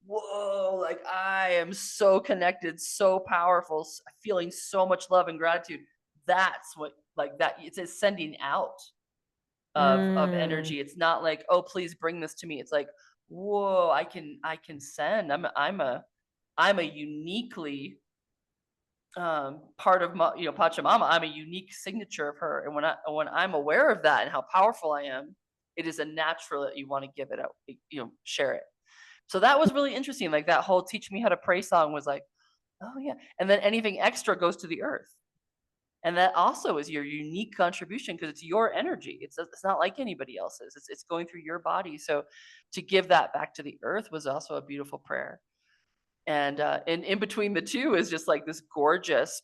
whoa, like I am so connected, so powerful, feeling so much love and gratitude. That's what like that it's a sending out of Mm. energy. It's not like, oh, please bring this to me. It's like, whoa, I can send. I'm a uniquely part of my, Pachamama. I'm a unique signature of her, and when I'm aware of that and how powerful I am, it is a natural that you want to give it out, share it. So that was really interesting. Like that whole "Teach Me How to Pray" song was like, oh yeah, and then anything extra goes to the earth, and that also is your unique contribution because it's your energy. It's not like anybody else's. It's going through your body. So to give that back to the earth was also a beautiful prayer. And in between the two is just like this gorgeous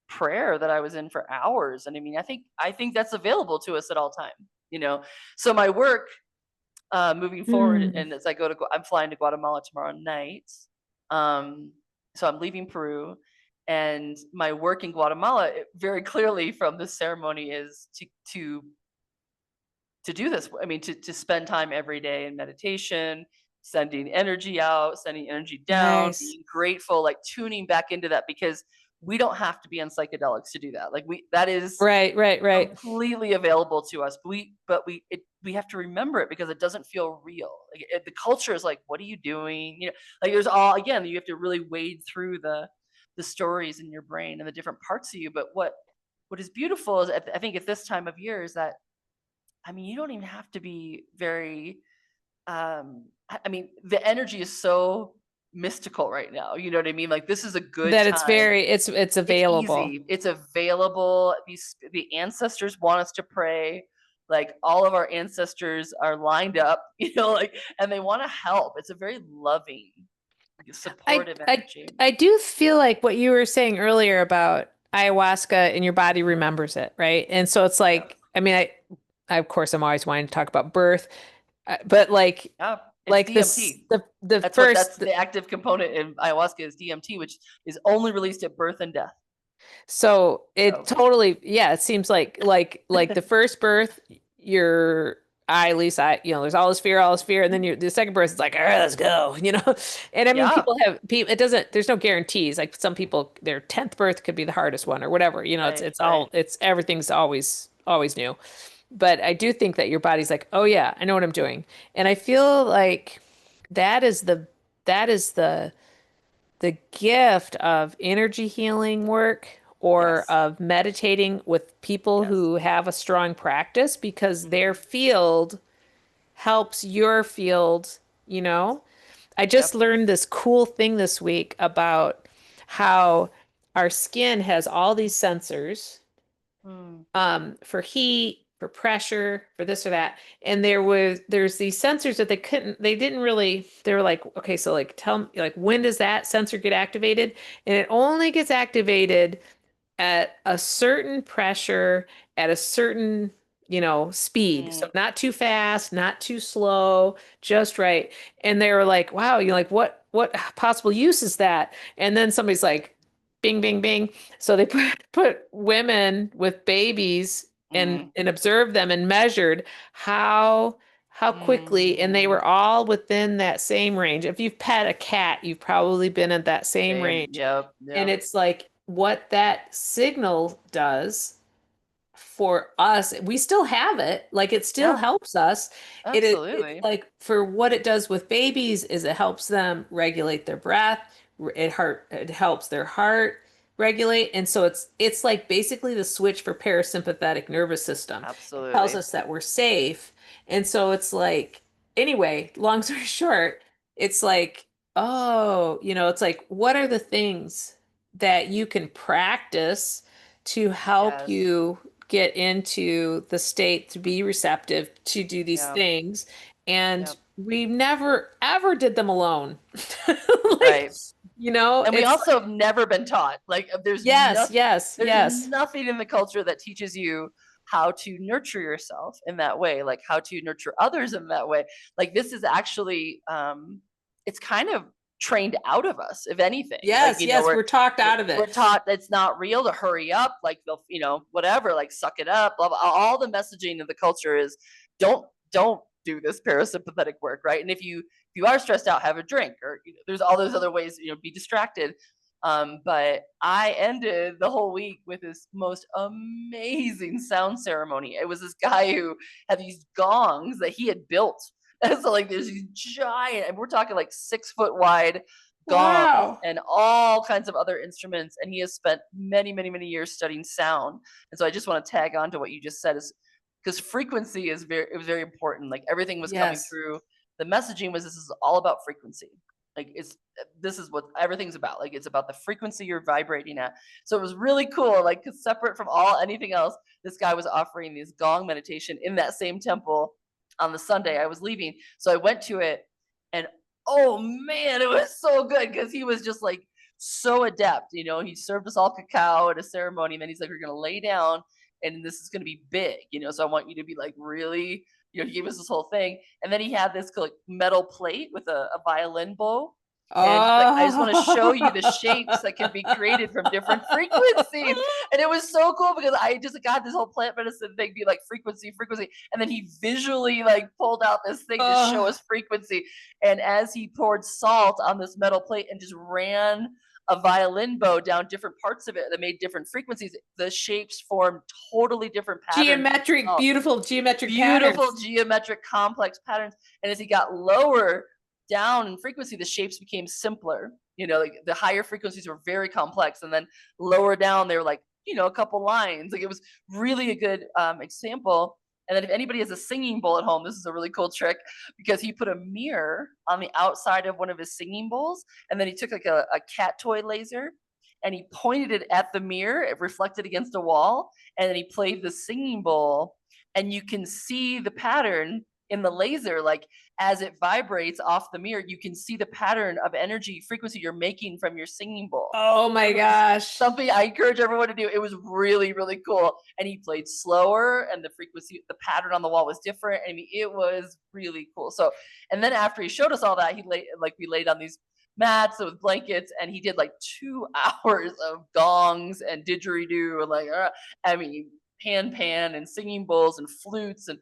prayer that I was in for hours. And I mean, I think that's available to us at all time. You know, so my work moving forward, Mm. and as I'm flying to Guatemala tomorrow night. Um, so I'm leaving Peru, and my work in Guatemala very clearly from this ceremony is to do this. I mean, to spend time every day in meditation, sending energy out, sending energy down, Nice. being grateful, like tuning back into that because we don't have to be on psychedelics to do that. Like that is Right, right, right. completely available to us. We have to remember it because it doesn't feel real. Like the culture is like, what are you doing? Like there's all again. You have to really wade through the stories in your brain and the different parts of you. But what is beautiful is I think at this time of year is that I mean, you don't even have to be very I mean, the energy is so mystical right now. You know what I mean? Like this is a good That it's time. very it's It's available. easy. It's available. The ancestors want us to pray. Like all of our ancestors are lined up, like and they want to help. It's a very loving, I supportive I energy. I do feel like what you were saying earlier about ayahuasca and your body remembers it, right? And so it's Yeah. like, I mean, I of course I'm always wanting to talk about birth, but Yeah. It's like this DMT. the That's first the active component in ayahuasca is DMT, which is only released at birth and death. so it So totally, yeah, it seems like the first birth, your I at least I, there's all this fear, and then the second birth is like, all right, let's go. And I mean, yeah. people, it doesn't, there's no guarantees. Like some people, their 10th birth could be the hardest one or whatever. Right. Right. It's everything's always new. But I do think that your body's like, oh yeah, I know what I'm doing, and I feel like that is the gift of energy healing work or Yes. of meditating with people Yes. who have a strong practice because their Hmm. field helps your field, you know? I just Yep. learned this cool thing this week about how our skin has all these sensors Mm. For heat, for pressure, for this or that. And there's these sensors that they didn't really, they were like, okay, so like tell me, like, when does that sensor get activated? And it only gets activated at a certain pressure, at a certain, speed. So Mm. not too fast, not too slow, just right. And they were like, wow, you're like, what possible use is that? And then somebody's like, bing, bing, bing. So they put women with babies Mm. and observed them and measured how quickly, and they Mm. were all within that same range. If you've pet a cat, you've probably been at that same Same. range. Yep. And Yep. it's like what that signal does for us, we still have it. Like it still Yeah. helps us. It's Absolutely. like for what it does with babies is it helps them regulate their breath. It helps their heart regulate. And so it's like basically the switch for parasympathetic nervous system. It tells Absolutely. us that we're safe. And so it's like, anyway, long story short, it's like, oh, it's like, what are the things that you can practice to help Yes. you get into the state to be receptive to do these Yeah. things? And Yep. we never ever did them alone. Like, Right. And we it's also like, have never been taught. Like yes, yes, there's yes. nothing in the culture that teaches you how to nurture yourself in that way, like how to nurture others in that way. Like this is actually it's kind of trained out of us, if anything. Like, Yes, yes, we're talked out of we're it. taught it's not real to hurry up, like they'll, whatever, like suck it up, blah, blah. All the messaging of the culture is don't do this parasympathetic work, right? And if you are stressed out, have a drink, or there's all those other ways, be distracted. But I ended the whole week with this most amazing sound ceremony. It was this guy who had these gongs that he had built. And so like there's these giant, and we're talking like 6 foot wide gongs Wow. and all kinds of other instruments. And he has spent many, many, many years studying sound. And so I just want to tag on to what you just said, is because frequency it was very important. Like everything was coming Yes. through. The messaging was, this is all about frequency. Like this is what everything's about. Like it's about the frequency you're vibrating at. So it was really cool. Like separate from anything else, this guy was offering this gong meditation in that same temple on the Sunday I was leaving. So I went to it, and oh man, it was so good because he was just like so adept. He served us all cacao at a ceremony, and then he's like, "We're gonna lay down, and this is gonna be big." So I want you to be like really. He gave us this whole thing, and then he had this like metal plate with a violin bow, and he's like, "I just want to show you the shapes that can be created from different frequencies." And it was so cool because I just got this whole plant medicine thing be like frequency, frequency, and then he visually like pulled out this thing to show Oh, us frequency. And as he poured salt on this metal plate and just ran a violin bow down different parts of it that made different frequencies, the shapes formed totally different patterns with the geometric, salt. beautiful geometric Beautiful patterns. geometric complex patterns. And as he got lower down in frequency, the shapes became simpler. Like the higher frequencies were very complex, and then lower down they were like, a couple lines. Like it was really a good example. And then if anybody has a singing bowl at home, this is a really cool trick, because he put a mirror on the outside of one of his singing bowls, and then he took like a cat toy laser and he pointed it at the mirror. It reflected against a wall, and then he played the singing bowl, and you can see the pattern in the laser, like as it vibrates off the mirror, you can see the pattern of energy frequency you're making from your singing bowl. Oh It my was gosh. something I encourage everyone to do. It was really, really cool. And he played slower, and the frequency, the pattern on the wall was different. I mean, it was really cool. So, and then after he showed us all that, we laid on these mats with blankets, and he did like 2 hours of gongs and didgeridoo, and like, I mean, pan and singing bowls and flutes. And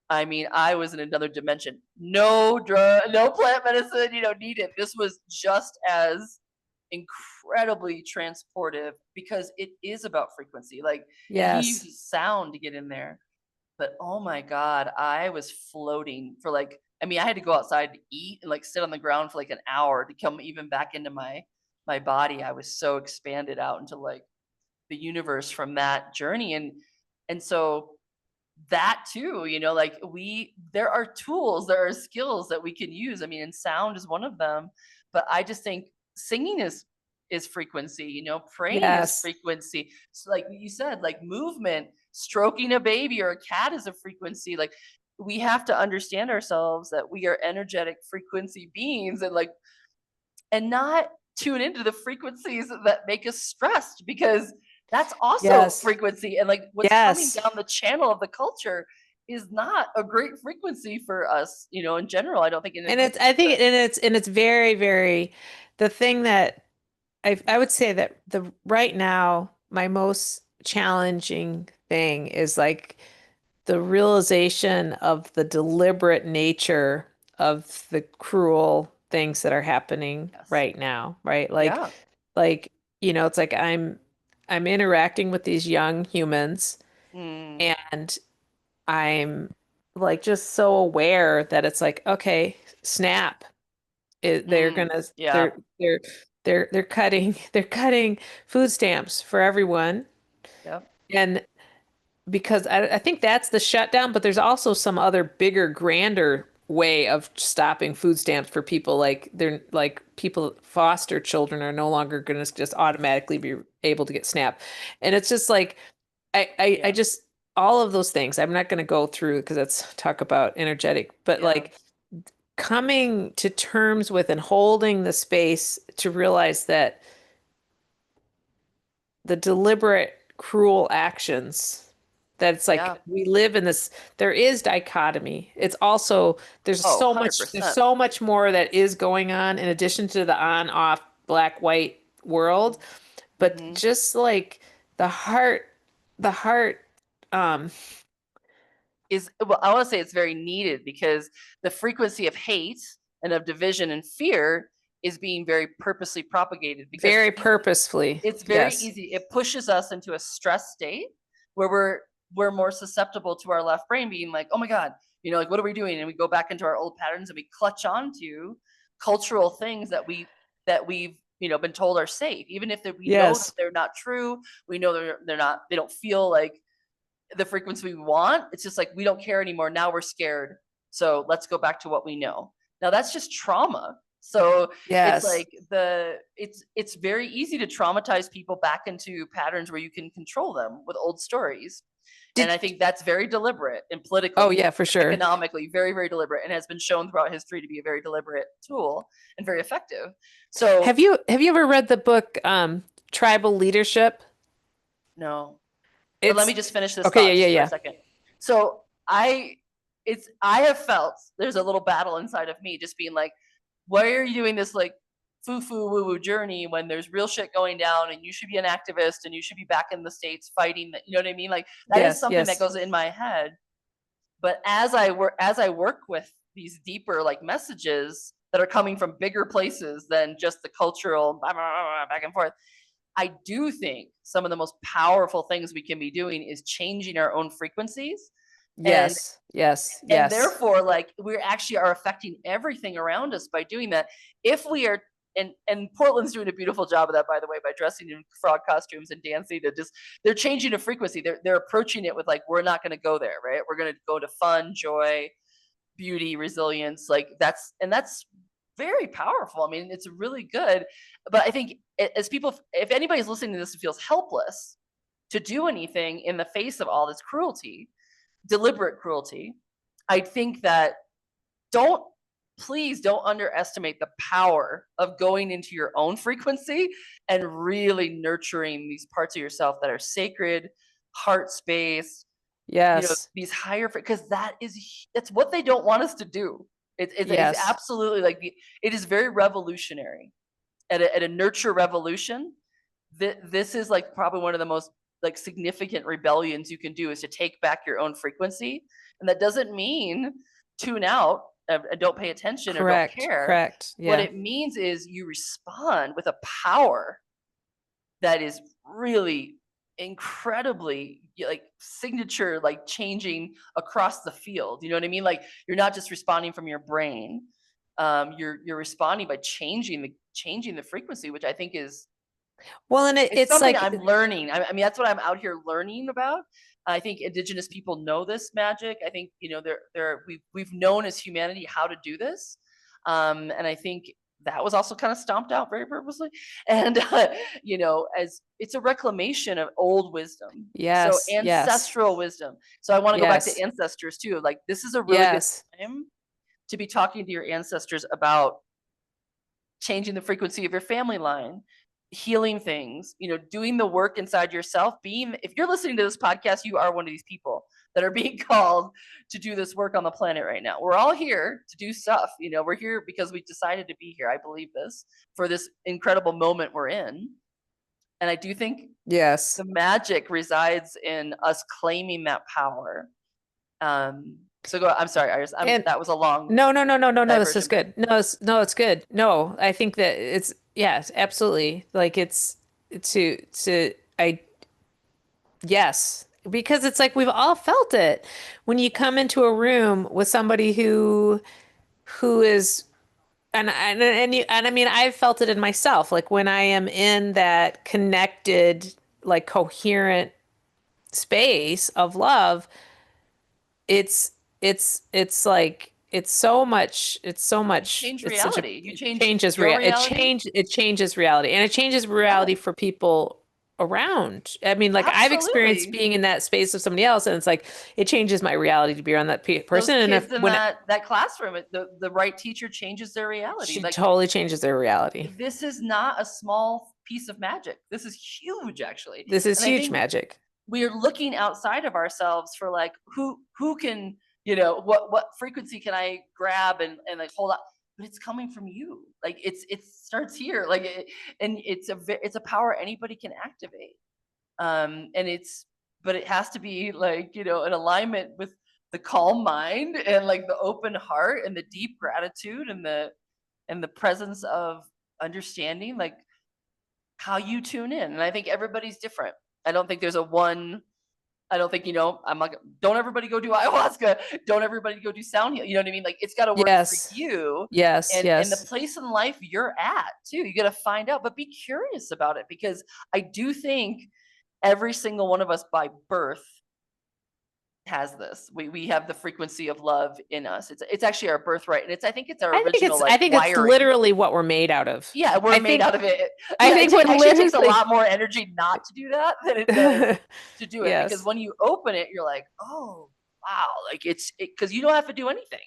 I mean, I was in another dimension. No drug, no plant medicine, needed. This was just as incredibly transportive, because it is about frequency. Like, and he Yes. uses sound to get in there. But oh my God, I was floating for like, I mean, I had to go outside to eat and like sit on the ground for like an hour to come even back into my body. I was so expanded out into like the universe from that journey. And so that too, like there are tools, there are skills that we can use. I mean, and sound is one of them. But I just think singing is frequency, you know, praying is Yes. frequency. So like you said, like movement, stroking a baby or a cat is a frequency. Like we have to understand ourselves that we are energetic frequency beings, and like, and not tune into the frequencies that make us stressed, because that's also Yes. frequency. And like what's coming Yes. down the channel of the culture is not a great frequency for us, you know, in general. I don't think, and it And makes it's, us I think, stressed. and it's very, very, the thing that I would say that the right now, my most challenging thing is like the realization of the deliberate nature of the cruel things that are happening Yes. right now, right? Yeah. Like, it's like I'm interacting with these young humans Mm, and I'm like just so aware that it's like, okay, snap. They're mm, gonna yeah. they're cutting they're cutting food stamps for everyone. Yep. And because I think that's the shutdown, but there's also some other bigger, grander way of stopping food stamps for people. Like they're like people, foster children are no longer going to just automatically be able to get SNAP. And it's just like, I Yeah. just, all of those things, I'm not going to go through because that's talk about energetic, but Yeah. like coming to terms with and holding the space to realize that the deliberate cruel actions that it's like Yeah. we live in this, there is dichotomy. It's also Oh, 100%. there's so much more that is going on in addition to the on off black white world, but Mm-hmm. just like the heart, the heart um Is, well, I want to say it's very needed, because the frequency of hate and of division and fear is being very purposely propagated, because very purposefully. it's very Yes. easy. It pushes us into a stress state where we're more susceptible to our left brain being like, oh my God, you know, like what are we doing? And we go back into our old patterns and we clutch onto cultural things that we've, you know, been told are safe, even if we know that Yes. they're not true. We know they're not, they don't feel like the frequency we want. It's just like we don't care anymore. Now we're scared. So let's go back to what we know. Now that's just trauma. So it's Yes. like it's very easy to traumatize people back into patterns where you can control them with old stories. And Did I think that's very deliberate, and Oh politically, yeah, for sure. economically, very, very deliberate, and has been shown throughout history to be a very deliberate tool and very effective. So Have you ever read the book Tribal Leadership? no, but let me It's just finish this okay, thought yeah, just yeah, for a yeah. second. So I have felt there's a little battle inside of me just being like, why are you doing this like foo woo woo journey when there's real shit going down, and you should be an activist and you should be back in the States fighting that, you know what I mean? Like that is Yes, something that yes. goes in my head. But as I work with these deeper like messages that are coming from bigger places than just the cultural back and forth, I do think some of the most powerful things we can be doing is changing our own frequencies. and Yes, yes, and yes. therefore like we actually are affecting everything around us by doing that. If we are, and Portland's doing a beautiful job of that, by the way, by dressing in frog costumes and dancing to just, they're changing the frequency. They're approaching it with like, we're not going to go there, right? We're going to go to fun, joy, beauty, resilience. Like that's very powerful. I mean, it's really good. But I think as people, if anybody's listening to this and feels helpless to do anything in the face of all this cruelty, deliberate cruelty, I think that, don't, please don't underestimate the power of going into your own frequency and really nurturing these parts of yourself that are sacred, heart space, you know, Yes. these higher, because that is, that's what they don't want us to do. It's Yes. absolutely like it is very revolutionary at a nurture revolution. This is like probably one of the most like significant rebellions you can do, is to take back your own frequency. And that doesn't mean tune out and don't pay attention or don't Correct. care. Correct. What Yeah. it means is you respond with a power that is really incredibly like signature, like changing across the field. You know what I mean? Like you're not just responding from your brain. You're responding by changing the frequency, which I think is, Well, and it's it's something like I'm learning. I mean, that's what I'm out here learning about. I think indigenous people know this magic. I think, you know, we've known as humanity how to do this, and I think that was also kind of stomped out very purposely. And as it's a reclamation of old wisdom, so Yes, yes, ancestral wisdom. So I want to go back to yes, ancestors too. Like, this is a really good yes, time to be talking to your ancestors about changing the frequency of your family line, healing things, doing the work inside yourself. Being, if you're listening to this podcast, you are one of these people that are being called to do this work on the planet right now. We're all here to do stuff. We're here because we decided to be here. I believe this, for this incredible moment we're in. And I do think yes. the magic resides in us claiming that power. So go. I'm sorry, Iris. And That was a long no, no, no, no, no, no, this is diversion, but good. No, it's good. No, I think that it's, yes, absolutely. Like to I yes, because it's like we've all felt it when you come into a room with somebody who is and I mean I've felt it in myself, like when I am in that connected, like coherent space of love, it's it's like it's so you much change it's such a reality. You it change changes your reality. it changes reality, and it changes Yeah, reality for people around. I mean, like I've experienced absolutely. being in that space of somebody else, and it's like it changes my reality to be around that Those person. And if kids in when that classroom, the right teacher changes their reality. she Like, totally changes their reality. this is not a small piece of magic. This is huge, actually. This is And I huge think magic. we're looking outside of ourselves for, like, who can, what frequency can I grab and like hold up. But it's coming from you. Like, it starts here. Like, and it's a power anybody can activate. And but it has to be, like, in alignment with the calm mind and, like, the open heart and the deep gratitude and the presence of understanding, like, how you tune in. And I think everybody's different. I don't think there's a one. I don't think, I'm like, don't everybody go do ayahuasca. Don't everybody go do sound heal. You know what I mean? Like, it's got to work for Yes, you, yes, and the yes. place in life you're at too. You got to find out, but be curious about it, because I do think every single one of us by birth has this. We have the frequency of love in us. It's actually our birthright, and I think it's our original, like, I think it's wiring. literally what we're made out of. Yeah, we're I made think out of it. I Yeah, think we're actually takes a literally lot more energy not to do that than it does to do it, because yes. when you open it, you're like, oh wow, like, because you don't have to do anything.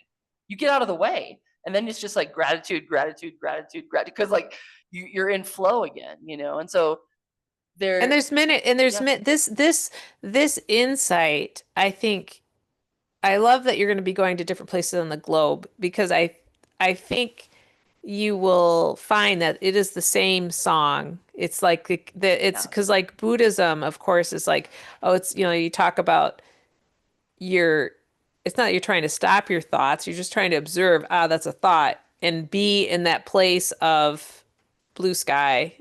You get out of the way, and then it's just like gratitude, gratitude, gratitude, gratitude, because, like, you're in flow again, and so And there. there's minute and there's Yeah, this insight, I think I love that you're going to be going to different places on the globe, because I think you will find that it is the same song. It's like it's yeah. because like Buddhism, of course, is like, oh, it's you talk about your it's not that you're trying to stop your thoughts, you're just trying to observe, ah, that's a thought, and be in that place of blue sky,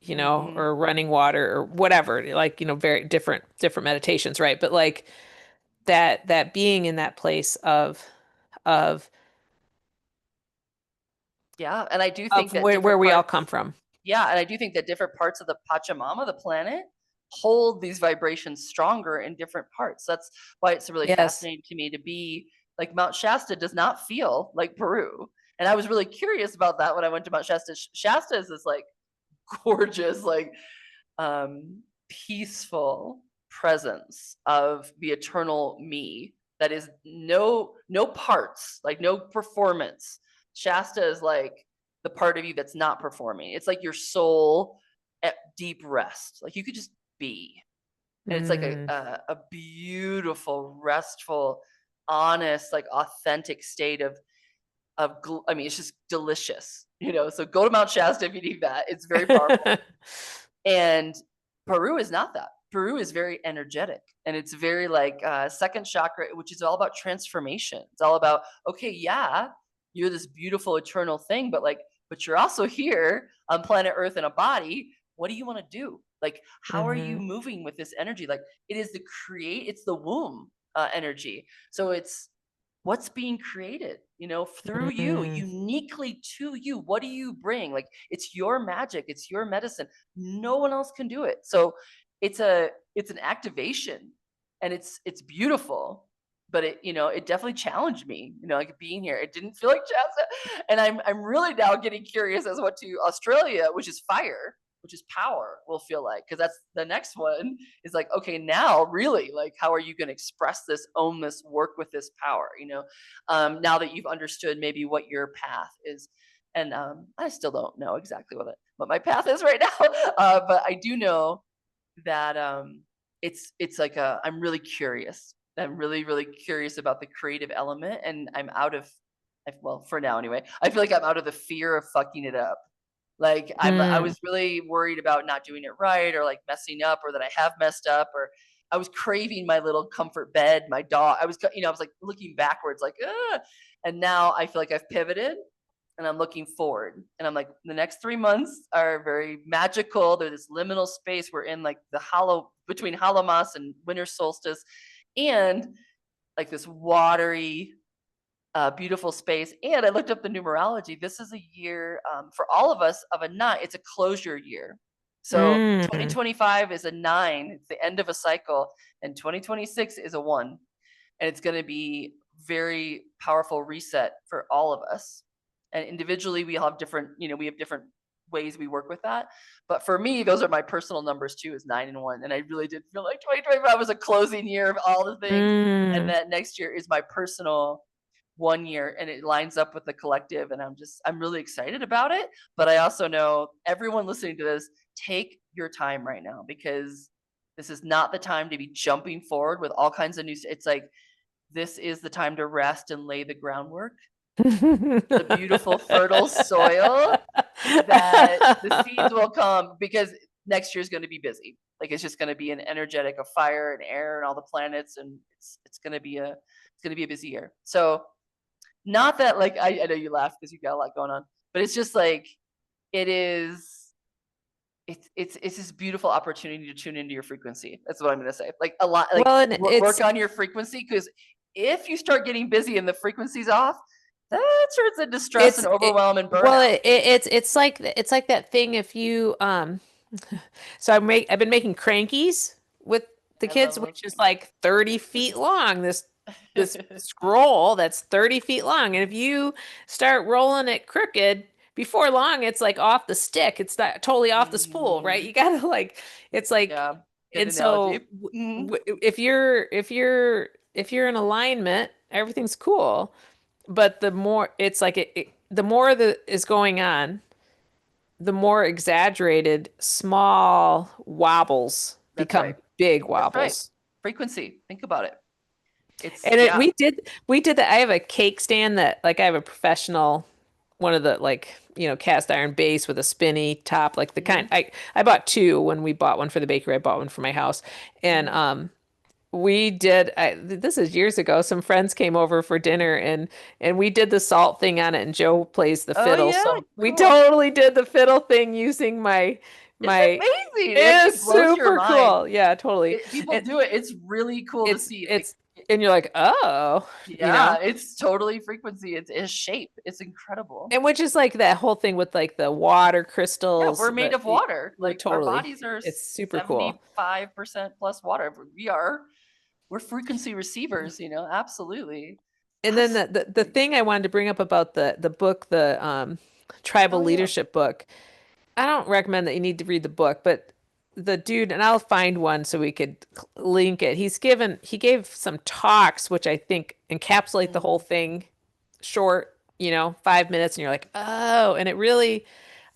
Hmm. or running water or whatever, like, very different meditations, right? But like that being in that place of Yeah, and I do of think that where different we all come parts. from. Yeah, and I do think that different parts of the Pachamama, the planet, hold these vibrations stronger in different parts. That's why it's really Yes. fascinating to me to be, like, Mount Shasta does not feel like Peru. And I was really curious about that when I went to Mount Shasta. Shasta is this, like, gorgeous, like, peaceful presence of the eternal me that is no parts, like, no performance. Shasta is like the part of you that's not performing. It's like your soul at deep rest. Like, you could just be. And it's like Mm. a beautiful, restful, honest, like, authentic state I mean, it's just delicious. So go to Mount Shasta if you need that. It's very powerful. And Peru is not that. Peru is very energetic, and it's very, like, second chakra, which is all about transformation. It's all about, okay, yeah, you're this beautiful eternal thing, but you're also here on planet Earth in a body. What do you want to do? Like, how are you Hmm. moving with this energy? Like, it's the womb energy. So it's what's being created, through you, Mm. uniquely to you. What do you bring? Like, it's your magic, it's your medicine. No one else can do it. So it's an activation, and it's beautiful, but it, it definitely challenged me, like being here. It didn't feel like Shasta. And I'm really now getting curious as what to Australia, which is fire, which is power, will feel like. Because that's the next one is like, okay, now really, like, how are you going to express this, own this, work with this power, now that you've understood maybe what your path is. And I still don't know exactly what my path is right now. But I do know that it's like I'm really curious. I'm really, really curious about the creative element, and I'm out of, well, for now anyway, I feel like I'm out of the fear of fucking it up. Like I Mm. was really worried about not doing it right, or like messing up, or that I have messed up, or I was craving my little comfort bed, my dog. I was like looking backwards, like, ugh. And now I feel like I've pivoted, and I'm looking forward. And I'm like, the next 3 months are very magical. They're this liminal space. We're in like the hollow between Hallomas and winter solstice, and like this watery, beautiful space. And I looked up the numerology. This is a year, for all of us, of a nine. It's a closure year. So Mm. 2025 is a nine. It's the end of a cycle, and 2026 is a one. And it's going to be very powerful reset for all of us. And individually, we have different, we have different ways we work with that. But for me, those are my personal numbers too, is 9 and 1. And I really did feel like 2025 was a closing year of all the things. And Mm. that next year is my personal 1 year, and it lines up with the collective. And I'm really excited about it. But I also know everyone listening to this, take your time right now, because this is not the time to be jumping forward with all kinds of new. It's like, this is the time to rest and lay the groundwork, the beautiful, fertile soil that the seeds will come, because next year is going to be busy. Like, it's just going to be an energetic of fire and air and all the planets, and it's going to be a busy year. So, not that, like, I know you laugh because you got a lot going on, but it's just like, it is. It's this beautiful opportunity to tune into your frequency. That's what I'm going to say. Like, a lot, like, Well, and it's work on your frequency, because if you start getting busy and the frequency's off, that turns into stress and overwhelm and well, burnout. it's like that thing if you so I've been making crankies with the I kids, love my which is like 30 feet long. This scroll that's 30 feet long. And if you start rolling it crooked, before long it's like off the stick. It's not totally off the spool, right? Mhm. You gotta like it's like Yeah, good and analogy. so Mhm. if you're in alignment, everything's cool. But the more it's like the more that is going on, the more exaggerated small wobbles That's become right. big That's right. wobbles. Frequency. Think about it. It's, And yeah. we did that. I have a cake stand that like I have a professional one of the like, cast iron base with a spinny top, like the kind Hmm. I bought two when we bought one for the bakery. I bought one for my house. And Hmm. we did this is years ago. Some friends came over for dinner and we did the salt thing on it and Joe plays the Oh fiddle. yeah, So we cool. totally did the fiddle thing using It's my amazing. It it is actually blows your super mind. cool. Yeah, totally. People And do it. It's really cool to see. it's and you're like, "Oh," you Yeah, know. it's totally frequency. It's shape. It's incredible. And which is like that whole thing with like the water Yeah, crystals, we're made of water. we're Like, our totally bodies are it's super cool. 75% plus water. We're frequency receivers, absolutely. And then the Fascinating. thing I wanted to bring up about the book, the tribal Oh yeah. leadership book, I don't recommend that you need to read the book, but the dude, and I'll find one so we could link it. He gave some talks, which I think encapsulate the whole Mm, thing short, 5 minutes, and you're like, oh, and it really,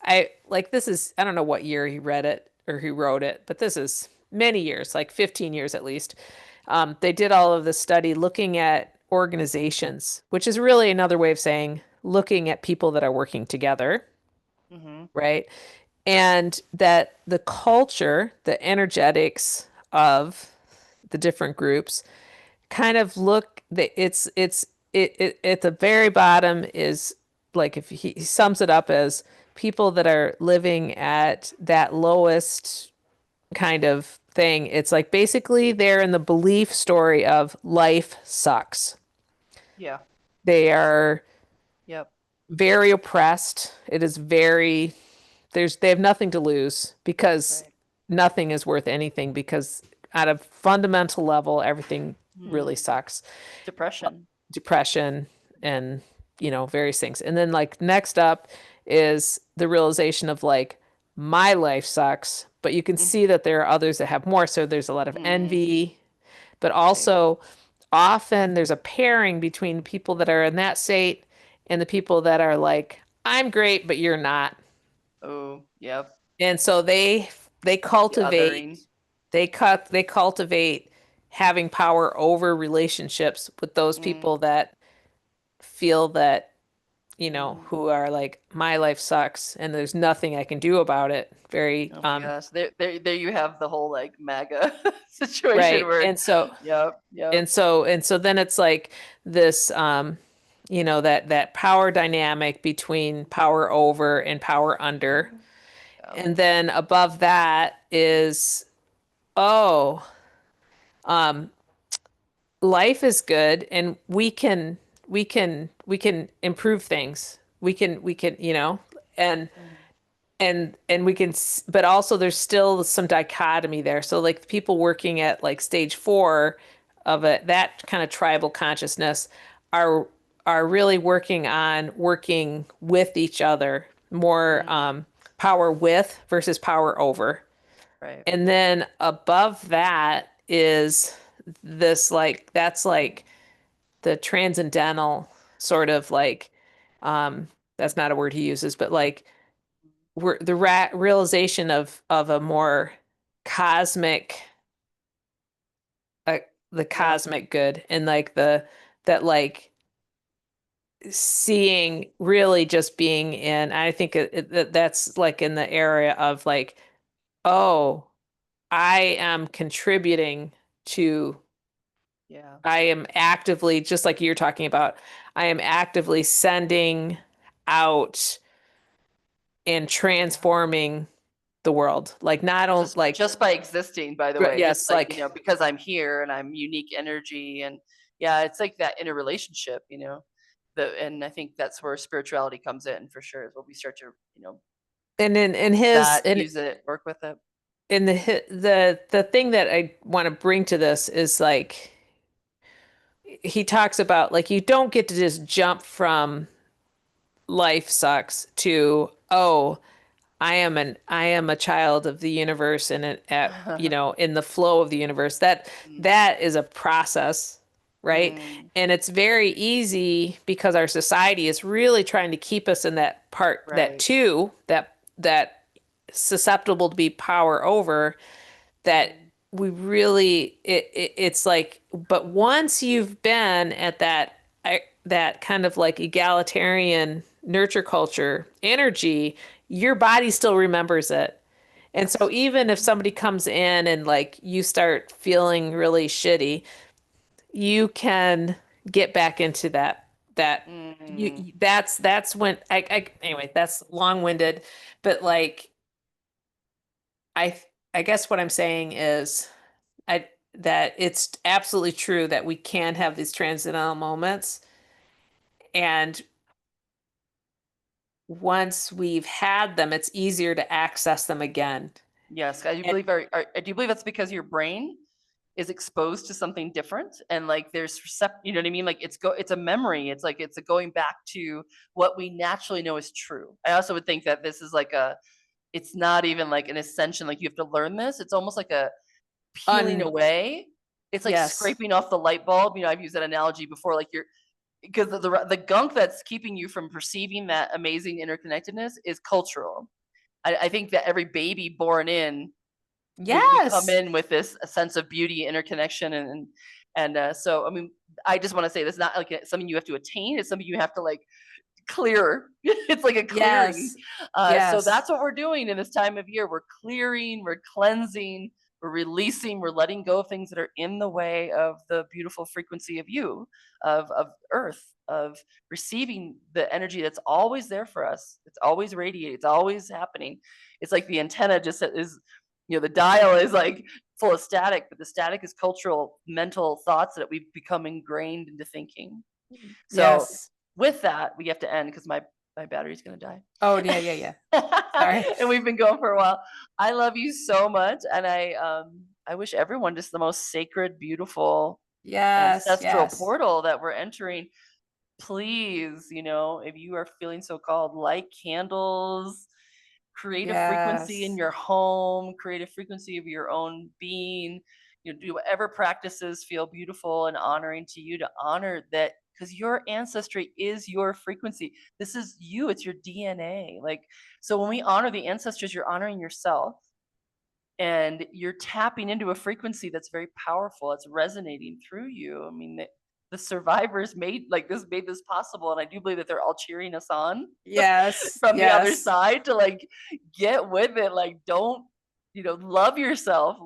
I like this is, I don't know what year he read it or who wrote it, but this is many years, like 15 years at least. They did all of this study looking at organizations, which is really another way of saying looking at people that are working together, mhm. right? And that the culture, the energetics of the different groups kind of look that it at the very bottom is like if he sums it up as people that are living at that lowest kind of thing. It's like basically they're in the belief story of life sucks. Yeah. They are Yep. very oppressed. It is very they have nothing to lose because Right. nothing is worth anything because at a fundamental level everything really Hmm. sucks. Depression. Depression and, various things. And then like next up is the realization of like my life sucks, but you can see Hmm. that there are others that have more. So there's a lot of Hmm. envy, but Right. also often there's a pairing between people that are in that state and the people that are like, I'm great, but you're not. Oh, yep. And so they The othering. they cultivate having power over relationships with those Mm, people that feel that, mm. who are like, my life sucks and there's nothing I can do about it. Very, Oh my gosh. There you have the whole like MAGA situation right. where And so, yep, yep. and so then it's like this, that power dynamic between power over and power under. Mm, yeah. And then above that is, oh, um, life is good and we can improve things. We can, and Mm, and we can but also there's still some dichotomy there. So like the people working at like stage 4 of it, that kind of tribal consciousness are are really working with each other more, mm, power with versus power over. right. And then above that is this like that's like the transcendental sort of like, that's not a word he uses, but like we're the realization of a more cosmic, uh, the Yep. cosmic good and like the that like seeing really just being in. I think that's like in the area of like, oh, I am contributing to, Yeah. I am actively, just like you're talking about, I am actively sending out and Yeah. transforming the world. Like not only like, Just by existing, by the way, just yes, like, like, because I'm here and I'm unique energy and yeah, it's like that inner relationship, and I think that's where spirituality comes in for sure, is when we start to, and in his that use it, work with it. in the thing that I want to bring to this is like he talks about like you don't get to just jump from life sucks to, oh, I am a child of the universe and in the flow of the universe. Mm, That is a process, right? mm, And it's very easy because our society is really trying to keep us in that part, that right. two, that susceptible to be power over, that Mm, we really it's like, but once you've been at that kind of like egalitarian nurture culture energy, your body still remembers it. And so yes. even if somebody comes in and like you start feeling really shitty, you can get back into that Mm, that's when anyway, that's long-winded, but like I I guess what I'm saying is I that it's absolutely true that we can have these transcendental moments, and once we've had them, it's easier to access them again. yes, I do And believe I do believe that's because your brain is exposed to something different and like there's you know what I mean? Like it's a memory. It's like it's a going back to what we naturally know is true. I also would think that this is like it's not even like an ascension, like you have to learn this. It's almost like a peeling un away. It's like yes, scraping off the light bulb. I've used that analogy before, like you're because the gunk that's keeping you from perceiving that amazing interconnectedness is cultural. I think that every baby born in, we come yes, in with this a sense of beauty, interconnection, and so I mean, I just want to say that's not like something you have to attain. It's something you have to like clear. It's like a clearing. yes, So yes, that's what we're doing in this time of year. We're clearing, we're cleansing, we're releasing, we're letting go of things that are in the way of the beautiful frequency of you, of Earth, of receiving the energy that's always there for us. It's always radiating. It's always happening. It's like the antenna just is, the dial is like full of static, but the static is cultural, mental thoughts that we've become ingrained into thinking. So yes. with that, we have to end because my battery's gonna die. Oh, yeah, yeah, yeah. Sorry. And we've been going for a while. I love you so much, and I wish everyone just the most sacred, beautiful Yes, ancestral yes, portal that we're entering. Please, if you are feeling so called, light candles, create a frequency in yes, your home, create a frequency of your own being, do whatever practices feel beautiful and honoring to you, to honor that, because your ancestry is your frequency. This is you, it's your DNA. Like, so when we honor the ancestors, you're honoring yourself, and you're tapping into a frequency that's very powerful. It's resonating through you. I mean, the survivors made this possible, and I do believe that they're all cheering us on yes, from the other yes. side to like get with it. Like, don't, love yourself,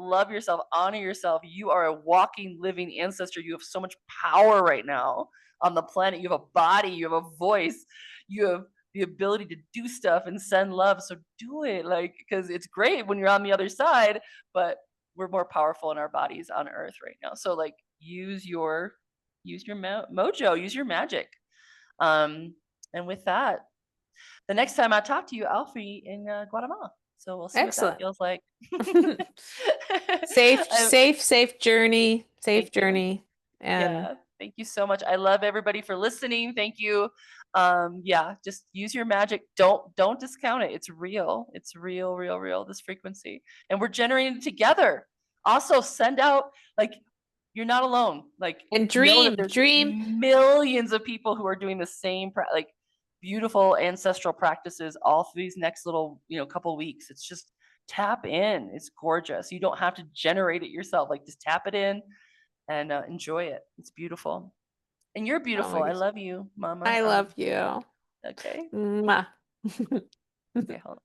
honor yourself. You are a walking, living ancestor. You have so much power right now on the planet. You have a body, you have a voice, you have the ability to do stuff and send love. So do it, like, because it's great when you're on the other side, but we're more powerful in our bodies on Earth right now. So like, use your mojo, use your magic. And with that, the next time I talk to you, I'll be in Guatemala. So we'll see what that Excellent. feels like. Safe, I, safe, safe journey. Safe Thank you. journey. And Yeah, thank you so much. I love everybody for listening. Thank you. Yeah, just use your magic. Don't discount it. It's real. It's real, real, real. This frequency, and we're generating it together. Also, send out, like, you're not alone. Like, and know that dream, there's dream. millions of people who are doing the same like beautiful ancestral practices all through these next little couple weeks. It's just tap in. It's gorgeous. You don't have to generate it yourself. Like, just tap it in and enjoy it. It's beautiful. And you're Oh beautiful. my I gosh. love you, Mama. I love you. Okay. Mwah. Okay, hold on.